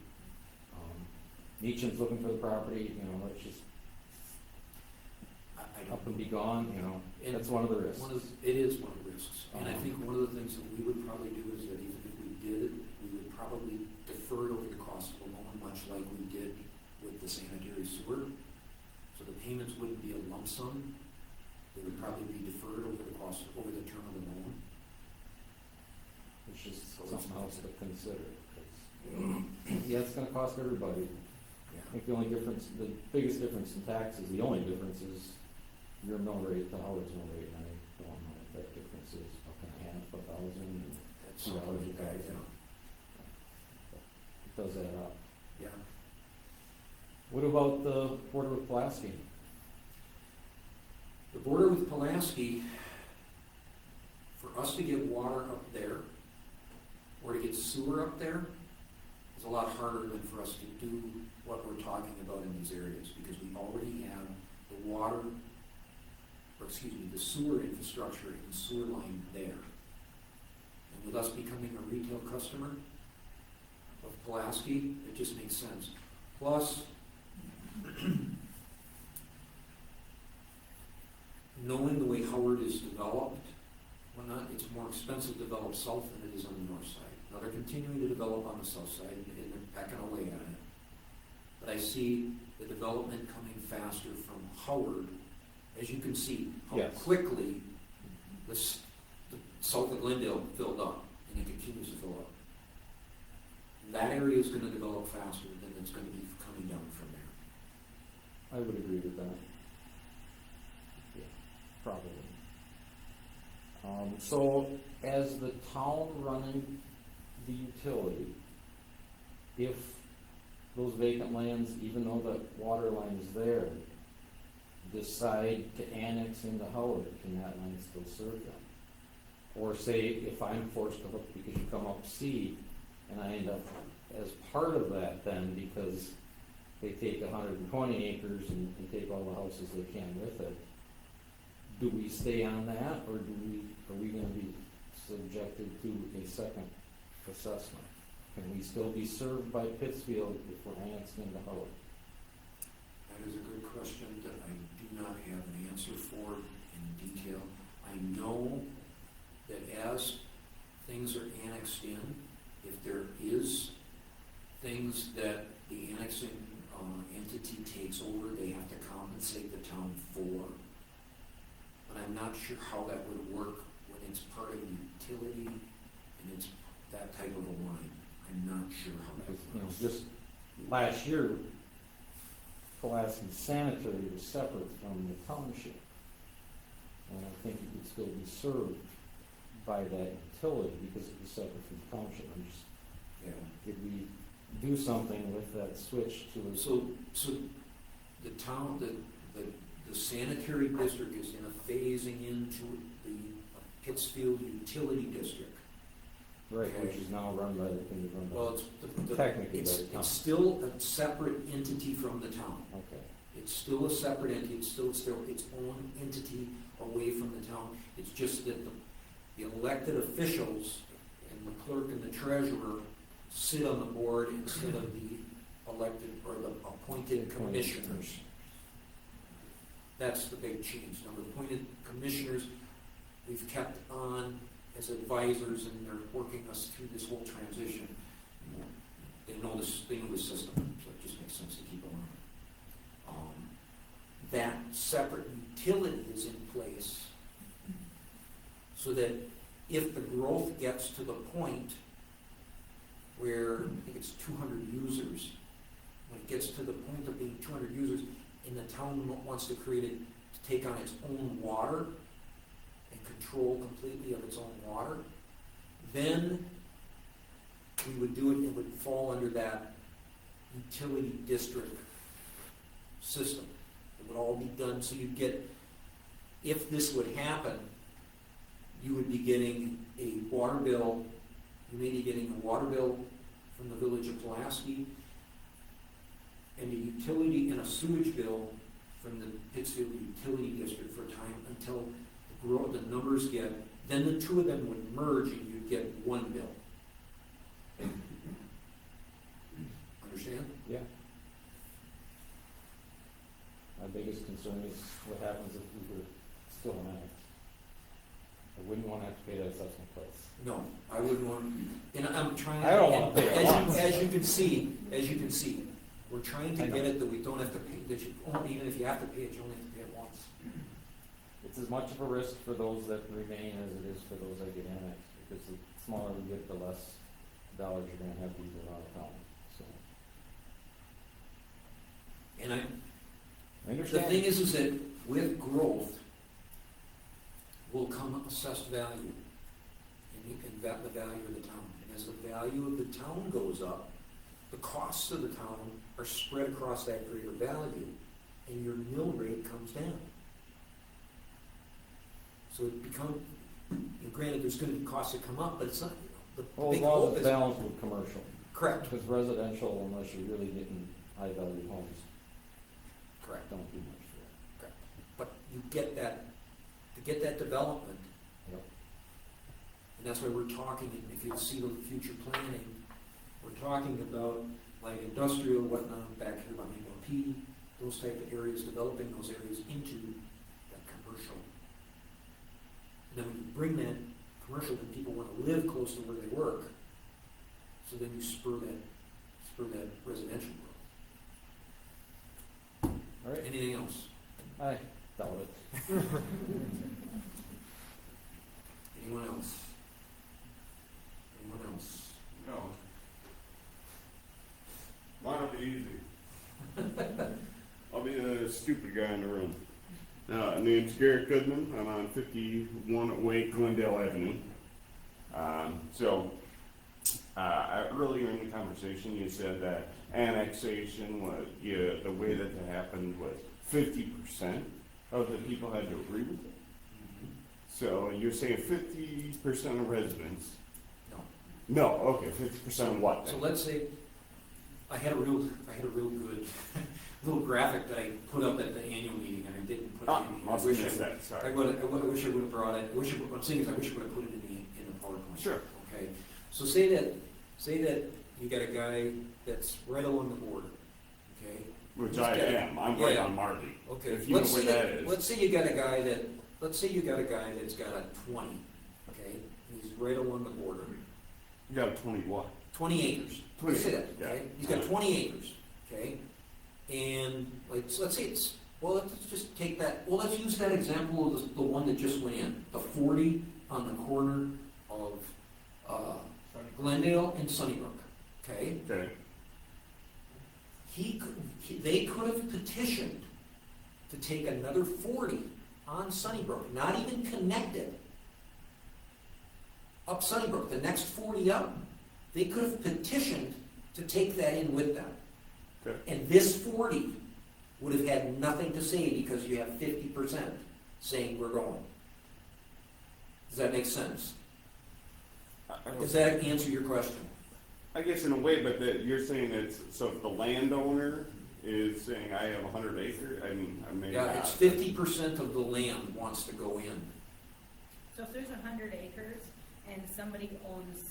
Meacham's looking for the property, you know, it's just I up don't and be know. gone, you know, And that's one of the risks. It is one of the risks, and I Um, think one of the things that we would probably do is that even if we did it, we would probably defer it over the cost of a loan, much like we did with the sanitary sewer. So the payments wouldn't be a lump sum, they would probably be deferred over the cost, over the term of the loan. It's just So it's something else to not- consider, 'cause, yeah, it's gonna cost everybody. I Yeah. think the only difference, the biggest difference in taxes, the only difference is your mill rate, the Howard's mill rate, and I don't know what that difference is, $1,000, and That's $2 a something like that, thousand. It does add up. yeah. What about the border with Pulaski? The border with Pulaski, for us to get water up there, or to get sewer up there, is a lot harder than for us to do what we're talking about in these areas, because we already have the water, or excuse me, the sewer infrastructure and the sewer line there. And with us becoming a retail customer of Pulaski, it just makes sense. Plus, knowing the way Howard is developed, it's more expensive to develop south than it is on the north side. Now, they're continuing to develop on the south side, and they're pecking away at it. But I see the development coming faster from Howard, as you can see, how Yes. quickly the south of Glendale filled up, and it continues to fill up. That area is gonna develop faster than it's gonna be coming down from there. I would agree with that. Yeah, probably. So as the town running the utility, if those vacant lands, even though the water line is there, decide to annex into Howard, can that line still serve them? Or say, if I'm forced to hook because you come up C, and I end up as part of that then, because they take 120 acres and take all the houses they can with it, do we stay on that, or are we gonna be subjected to a second assessment? Can we still be served by Pittsfield if we're annexed into Howard? That is a good question that I do not have an answer for in detail. I know that as things are annexed in, if there is things that the annexing entity takes over, they have to compensate the town for. But I'm not sure how that would work when it's part of a utility and it's that type of a line. I'm not sure how that Because, you know, works. just last year, Pulaski Sanitary was separate from the township. And I think it would still be served by that utility because it was separate from the township. I'm just, Yeah. did we do something with that switch to a? So the town, the sanitary district is in a phasing into the Pittsfield Utility District. Right, which is now run by the, can be run by. Well, it's Technically by the town. it's still a separate entity from the town. Okay, It's still a separate entity, it's still its own entity away from the town. It's just that the elected officials and the clerk and the treasurer sit on the board instead of the elected or the appointed commissioners. That's the big change. Now, the appointed commissioners, we've kept on as advisors, and they're working us through this whole transition. They know the system, so it just makes sense to keep them on. That separate utility is in place so that if the growth gets to the point where, I think it's 200 users, when it gets to the point of being 200 users, and the town wants to create it, to take on its own water and control completely of its own water, then we would do it, it would fall under that utility district system. It would all be done, so you'd get, if this would happen, you would be getting a water bill, you may be getting a water bill from the village of Pulaski, and a utility and a sewage bill from the Pittsfield Utility District for a time until the numbers get, then the two of them would merge and you'd get one bill. Understand? Yeah. My biggest concern is what happens if we were still annexed. I wouldn't wanna have to pay that assessment price. No, I wouldn't want, and I'm trying. I don't wanna pay it once. As you can see, we're trying to get it that we don't have to pay, that you, even if you have to pay it, you only have to pay it once. It's as much of a risk for those that remain as it is for those that get annexed, because the smaller we get, the less dollars you're gonna have to use around the town, so. And I the understand. thing is that with growth will come assessed value, and the value of the town. And as the value of the town goes up, the costs of the town are spread across that greater value, and your mill rate comes down. So it becomes, granted, there's gonna be costs that come up, but it's not, the Well, as big long hope as is. it's balanced with commercial, Correct, because residential, unless you're really getting high value homes, correct, don't do much for it. correct. But you get that, to get that development, Yep. and that's why we're talking, if you see the future planning, we're talking about like industrial, whatnot, back here behind LP, those type of areas, developing those areas into that commercial. And then when you bring that commercial, then people want to live close to where they work, so then you spur that residential growth. All right, Anything else? I doubt it. Anyone else? Anyone else? No. Mine'll be easy. I'll be the stupid guy in the room. My name's Garrett Goodman. I'm on 5108 Glendale Avenue. Earlier in the conversation, you said that annexation was, the way that it happened was 50% of the people had to agree with it. So you're saying 50% of residents? No. No, okay, 50% of what So then? let's say, I had a real good little graphic that I put up at the annual meeting, and I didn't put it in here. Must have missed that, I sorry. wish I would have brought it, what I'm saying is I wish I would have put it in the PowerPoint. Sure. Okay, so say that you got a guy that's right along the border, okay? Which He's I got- am, I'm right yeah. on Marty. Okay, If you know let's where say that is. let's say you got a guy that's got a 20, okay? And he's right along the border, You got a 20 what? 20 acres. 20 Let's say that, yeah. okay? He's got 20 acres, okay? And like, so let's say it's, well, let's just take that, well, let's use that example of the one that just went in, the 40 on the corner of Glendale and Sunnybrook, okay? Okay, They could have petitioned to take another 40 on Sunnybrook, not even connected, up Sunnybrook, the next 40 up. They could have petitioned to take that in with them. okay. And this 40 would have had nothing to say because you have 50% saying we're going. Does that make sense? Does that answer your question? I guess in a way, but you're saying it's, so if the landowner is saying I have 100 acres, I mean, I may Yeah, not. it's 50% of the land wants to go in. So if there's 100 acres and somebody owns,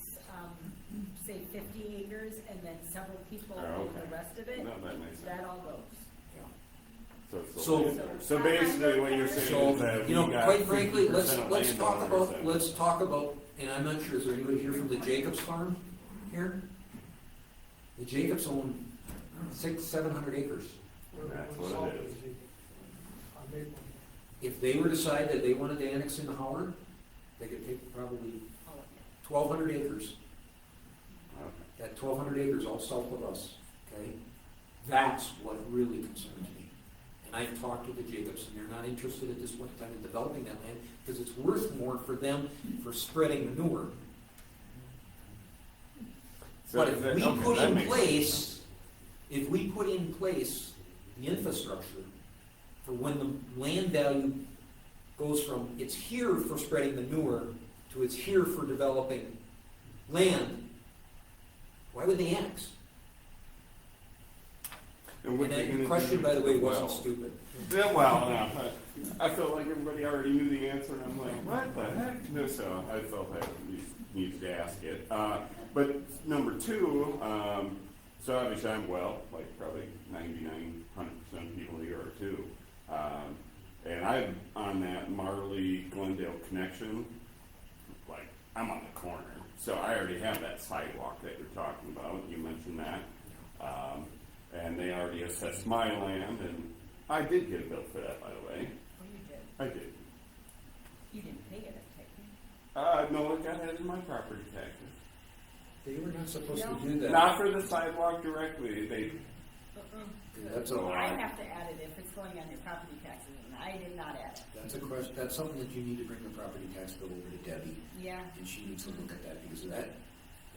say 50 acres and then several people Oh, own okay. the rest of it, No, that makes sense. that all goes. So it's the So- landowner. So basically what you're saying is that So, if you know, we got quite frankly, 50% of let's landowners, talk about, and I'm not sure, is there anybody here from the Jacobs farm here? The Jacobs own 600-700 acres. That's what it is. If they were to decide that they wanted to annex into Howard, they could take probably 1,200 acres. Okay. That 1,200 acres all south of us, okay? That's what really concerns me. And I've talked with the Jacobs, and they're not interested at this point in time in developing that land because it's worth more for them for spreading manure. So But is if that- we okay, put that in makes place, if we put in place the infrastructure for when the land value goes from it's here for spreading manure to it's here for developing land, why would they annex? And what And you're that gonna question, do by the way, with wasn't wells. stupid. Yeah, well, no, I felt like everybody already knew the answer, and I'm like, what the heck? No, so I felt that we needed to ask it. But number two, So obviously I'm well, like probably 99, 100% of people here are too. And I'm on that Marley Glendale connection, like I'm on the corner. So I already have that sidewalk that you're talking about. You mentioned that. And they already assessed my land, and I did get a bill for that, by the way. Oh, you did. I did. You didn't pay it, I take it. No, it got added in my property taxes. They were not supposed No. to do that. Not for the sidewalk directly. They, That's a So I lie. have to add it if it's going on your property taxes, and I did not add it. That's a question, that's something that you need to bring the property tax bill over to Debbie, Yeah, and she needs to look at that, because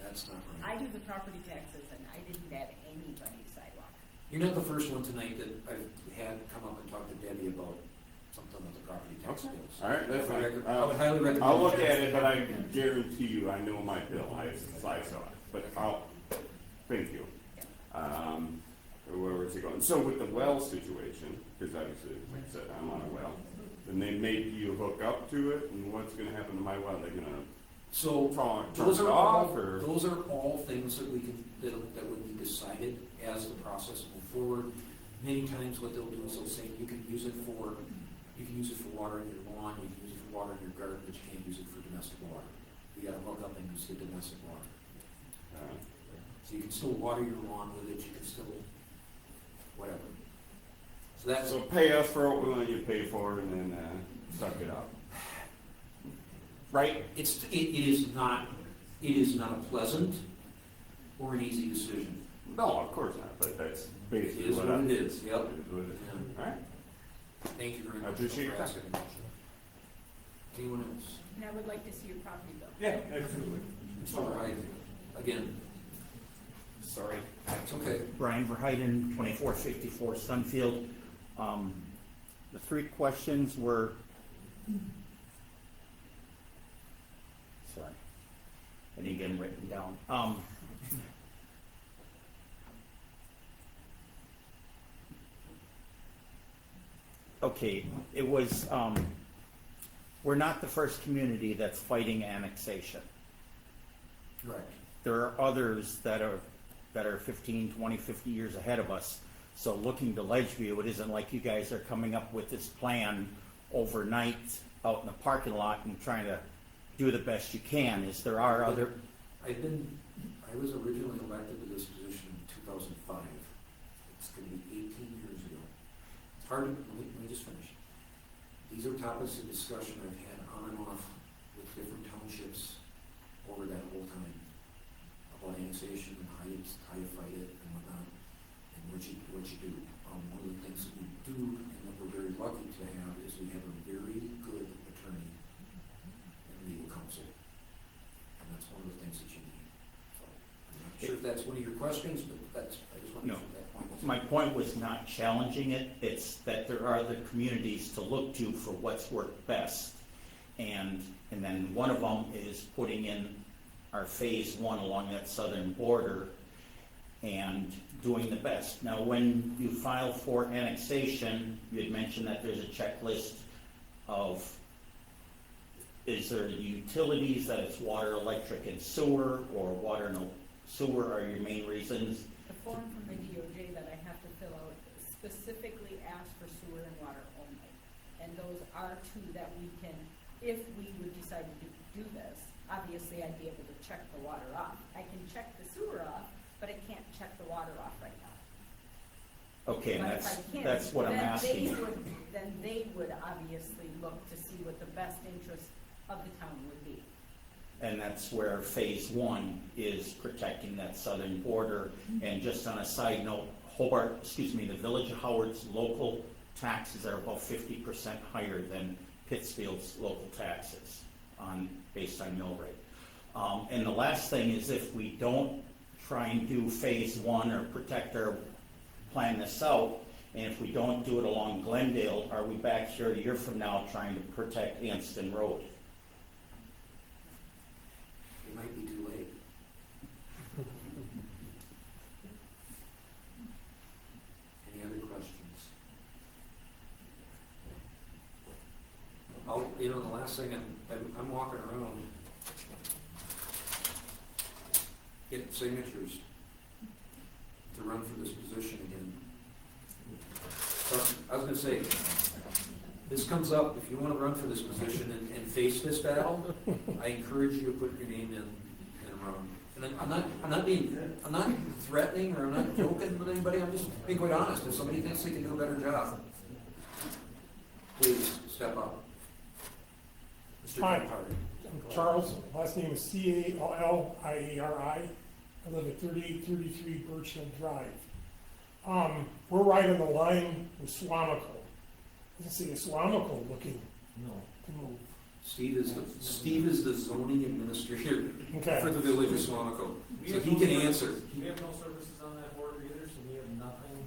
that's not I right. do the property taxes, and I didn't add anybody's sidewalk. You're not the first one tonight that I've had come up and talk to Debbie about something with the property tax Okay. bills. all right, that's fine. I would highly recommend. I'll look at it, but I guarantee you, I know my bill. I saw it, but thank you. Where was it going? So with the well situation, because obviously, like I said, I'm on a well, and they make you hook up to it, and what's gonna happen to my well? They're gonna So, turn those it are off, all, or? those are all things that we can, that would be decided as the process moves forward. Many times what they'll do is they'll say, you can use it for watering your lawn, you can use it for watering your garden, but you can't use it for domestic water. You gotta hook up and use the domestic water. So you can still water your lawn with it, you can still, whatever. So that's, So pay us for what we want you to pay for, and then, suck it up. Right? it is not a pleasant or an easy decision. No, of course not, but that's It basically is what what I. it is, yep. It is what it is. Yeah. All right. Thank you very I much. appreciate your for time. asking the question. Anyone else? And I would like to see your property bill. Yeah, absolutely. It's all right. Again, Sorry. it's okay. Brian Verheiden, 2454 Sunfield. The three questions were, sorry, I didn't get them written down. Okay, it was, we're not the first community that's fighting annexation. Right. There are others that are 15, 20, 50 years ahead of us. So looking to Ledgeview, it isn't like you guys are coming up with this plan overnight out in the parking lot and trying to do the best you can. Is there are other, I was originally elected to this position in 2005. It's going to be 18 years ago. It's hard to, let me just finish. These are topics of discussion I've had on and off with different townships over that whole time about annexation and how you fight it and whatnot, and what you do. One of the things that we do and that we're very lucky to have is we have a very good attorney and legal counsel. And that's one of the things that you need. So, I'm not sure if that's one of your questions, but I just want to No. make that point. my point was not challenging it, it's that there are other communities to look to for what's worked best. And then one of them is putting in our phase one along that southern border and doing the best. Now, when you file for annexation, you had mentioned that there's a checklist of, is there the utilities, that it's water, electric, and sewer, or water and sewer are your main reasons? The form from the DOJ that I have to fill out specifically asks for sewer and water only. And those are two that we can, if we would decide to do this, obviously I'd be able to check the water off. I can check the sewer off, but I can't check the water off right now. Okay, and But if I can, that's what I'm then asking. Then they would obviously look to see what the best interest of the town would be. And that's where phase one is protecting that southern border. And just on a side note, the Village of Howard's local taxes are about 50% higher than Pittsfield's local taxes based on mill rate. And the last thing is, if we don't try and do phase one or plan this out, and if we don't do it along Glendale, are we back here a year from now trying to protect Anston Road? It might be too late. Any other questions? The last thing, I'm walking around getting signatures. run for this position again. So, I was gonna say, this comes up, if you wanna run for this position and face this battle, I encourage you to put your name in and run. And I'm not threatening, or I'm not joking with anybody, I'm just being quite honest. If somebody thinks they can do a better job, please step up. Mr. Hi. Gephardt. Charles, last name is Calliari. I live at 3833 Birchland Drive. We're right on the line with Swamico. Doesn't see a Swamico looking to move. Steve is the zoning administrator Okay. for the village of Swamico, so he can answer. We have no services on that board either, so we have nothing.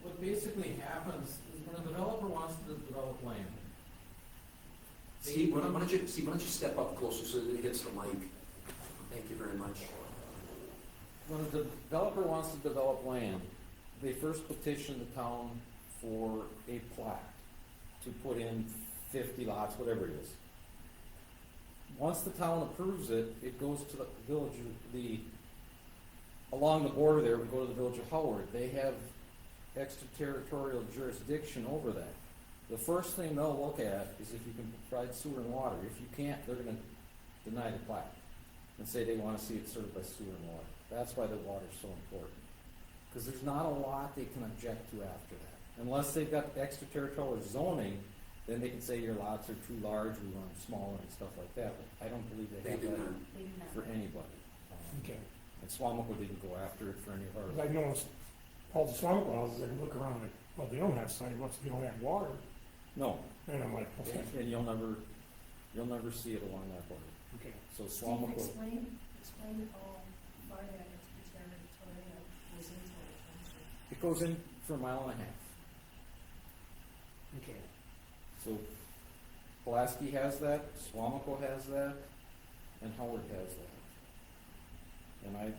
What basically happens is when a developer wants to develop land. Steve, why don't you step up closer so that it hits the mic? Thank you very much. When a developer wants to develop land, they first petition the town for a plat to put in 50 lots, whatever it is. Once the town approves it, it goes to the village, along the border there, we go to the village of Howard. They have extraterritorial jurisdiction over that. The first thing they'll look at is if you can provide sewer and water. If you can't, they're gonna deny the plat and say they wanna see it served by sewer and water. That's why the water's so important. Because there's not a lot they can object to after that. Unless they've got extraterritorial zoning, then they can say your lots are too large, we want them smaller and stuff like that. But I don't believe they They have do that not. for anybody. Okay. And Swamico didn't go after it for any of Because ours. I noticed all the Swamico houses, I can look around like, well, they don't have sidewalks, they don't have water. No, And I'm like, okay, and you'll never see it along that border. okay. So Steve, Swamico, explain how far that extraterritorial goes into the township. it goes in for a mile and a half. Okay. So Pulaski has that, Swamico has that, and Howard has that. And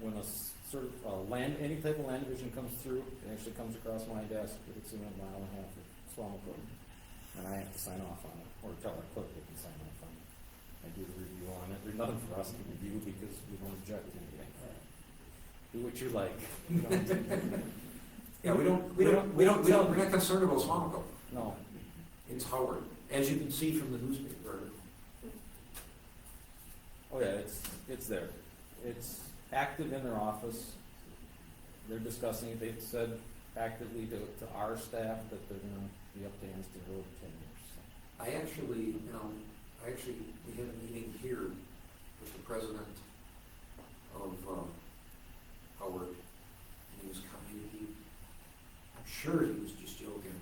when a sort of land, any type of land division comes through, it actually comes across my desk, it's in a mile and a half of Swamico. And I have to sign off on it, or tell our clerk they can sign off on it. I do the review on it, there's nothing for us to review because we don't object to anything. Do what you like. Yeah, we're not concerned about Swamico. No, It's Howard, as you can see from the newspaper. oh yeah, it's there. It's active in their office. They're discussing it. They've said actively to our staff that they're gonna be up to Anston Road in 10 years. So. We had a meeting here with the president of Howard, and he was coming, I'm sure he was just joking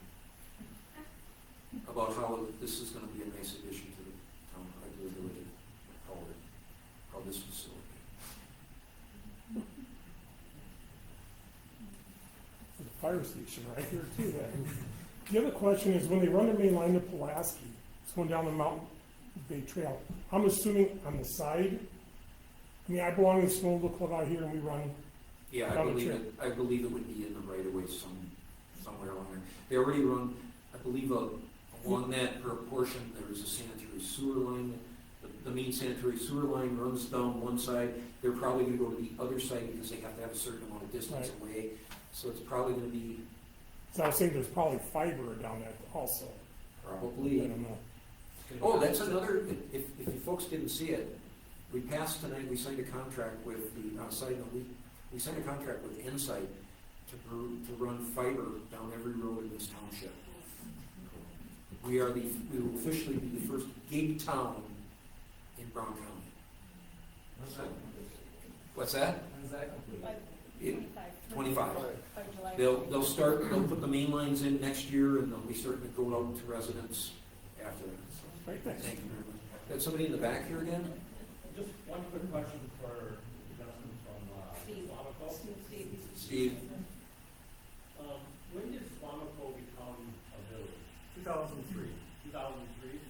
about how this is gonna be a nice addition to the town, like the village of Howard, how this facility. For the fire station right here too. The other question is, when they run the main line to Pulaski, it's going down the Mountain Bay Trail, I'm assuming on the side? I mean, I belong in Snowbrook Club out here and we run, Yeah, Down the I believe it would be in the right of way somewhere along there. They already run, I believe, along that portion, there is a sanitary sewer line. The main sanitary sewer line runs down one side. They're probably gonna go to the other side because they have to have a certain amount of distance Right. away. So it's probably gonna be so I was saying there's probably fiber down there also. I probably, don't know. oh, that's another, if you folks didn't see it, we passed tonight, we signed a contract with the, side note, we signed a contract with Insight to run fiber down every road in this township. We will officially be the first gig town in Brown County. So, what's that? When's that complete? By It- 25. 25. By July. They'll put the main lines in next year, and they'll be starting to go out to residents after that. So, Right, thanks. thank you very much. Got somebody in the back here again? Just one quick question for Justin from Steve. Swamico. Steve? When did Swamico become a village? 2003. 2003?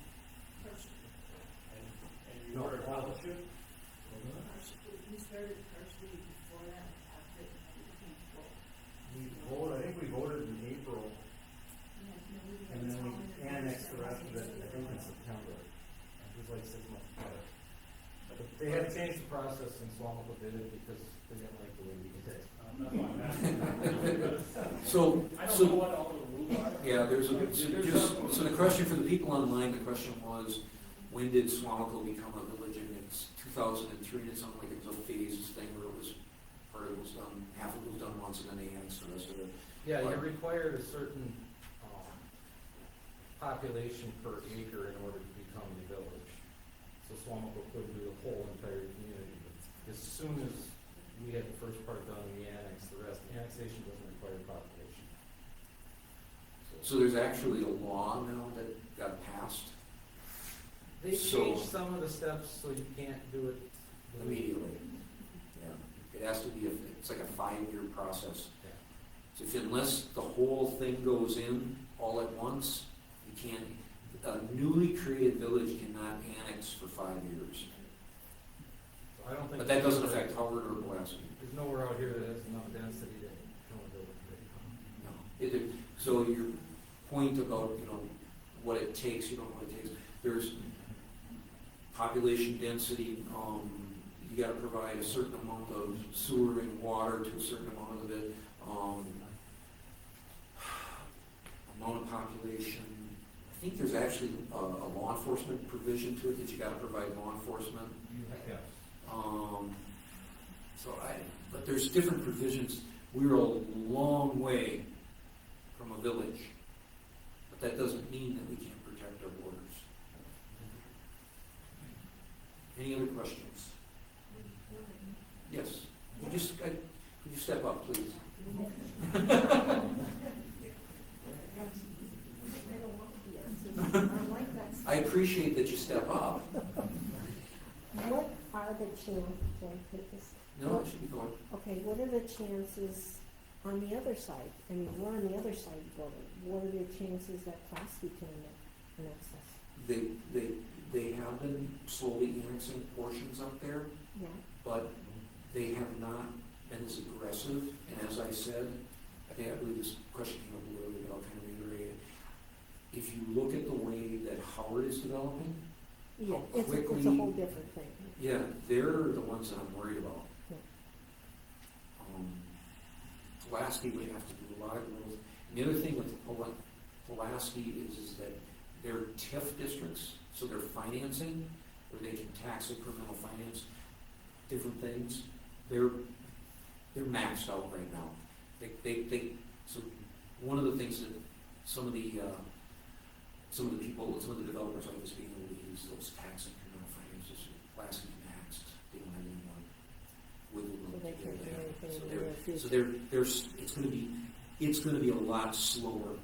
And you were a township? We started partially before that, after it became full. I think we voted in April, and then we annexed the rest of it, I think in September. It was like 6 months apart. But They had changed the process and Swamico did it because they didn't like the way we did it. That's why I'm asking. So, I don't so, know what all the rules are. yeah, so the question for the people online, the question was, when did Swamico become a village? And it's 2003, and it sounded like it was a phased thing where it was, part of it was done, half of it was done once, and then they annexed the rest of it. Yeah, you required a certain, population per acre in order to become a village. So Swamico couldn't do the whole entire community, but as soon as we had the first part done, we annexed the rest. Annexation doesn't require population. So there's actually a law now that got passed They So- changed some of the steps, so you can't do it immediately. Yeah, it has to be, it's like a 5-year process. Yeah. So if, unless the whole thing goes in all at once, you can't, a newly created village cannot annex for 5 years. So I don't think. But that doesn't affect Howard or Pulaski. There's nowhere out here that has enough density to become a village right No. So your point about, what it takes, what it takes, there's population density, you gotta provide a certain amount of sewer and water to a certain amount of it, amount of population. I think there's actually a law enforcement provision to it, that you gotta provide law enforcement. now. But there's different provisions. We're a long way from a village, but that doesn't mean that we can't protect our borders. Any other questions? Yes. Could you step up, please? I appreciate that you step up. What are the chances? No, it should be going. Okay, what are the chances on the other side? I mean, we're on the other side of the border. What are the chances that Pulaski can annex us? They have been slowly annexing portions up there, Yeah, but they have not been as aggressive. And as I said, I believe this question came up a little bit, but I'll kind of reiterate it. If you look at the way that Howard is developing, yeah, How it's a quickly- whole different thing. yeah, they're the ones that I'm worried about. Yeah. Pulaski would have to do a lot of growth. And the other thing with Pulaski is that they're TIF districts, so they're financing, where they can tax incremental finance, different things. They're maxed out right now. So one of the things that some of the developers I was being able to use those tax incremental finances. Pulaski maxed. They don't have any more wiggle room. So they to can't do do that. anything So in the they're- near future. So it's gonna be a lot slower,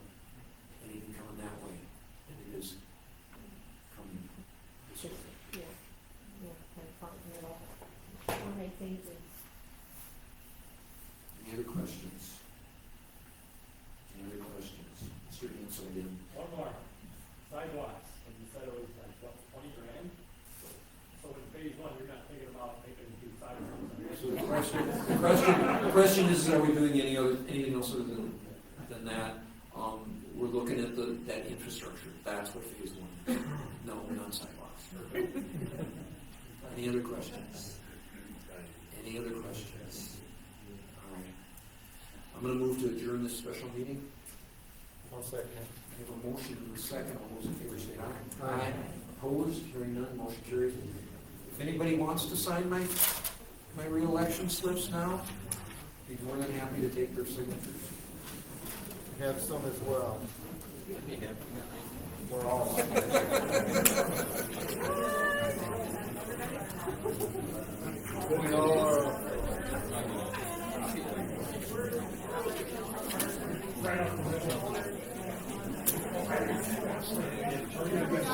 anything coming that way than it is coming this way. Yeah, can't find it at all. All right, thank you. Any other questions? Any other questions? Mr. Hansel again. One more. Sidewalks, and you said it was like, what, 20 grand? So in phase one, you're not thinking about making two sidewalks. So the question is, are we doing anything else other than that? We're looking at that infrastructure. That's what phase one is. No, not sidewalks. Any other questions? Any other questions? All right. I'm gonna move to adjourn this special meeting. I'll second. We have a motion and a second. All those in favor say aye. Aye. Opposed? Hearing none, motion carries. If anybody wants to sign my re-election slips now, be more than happy to take their signatures. Have some as well. We're all. We all are.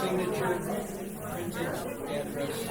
Signature, printed address.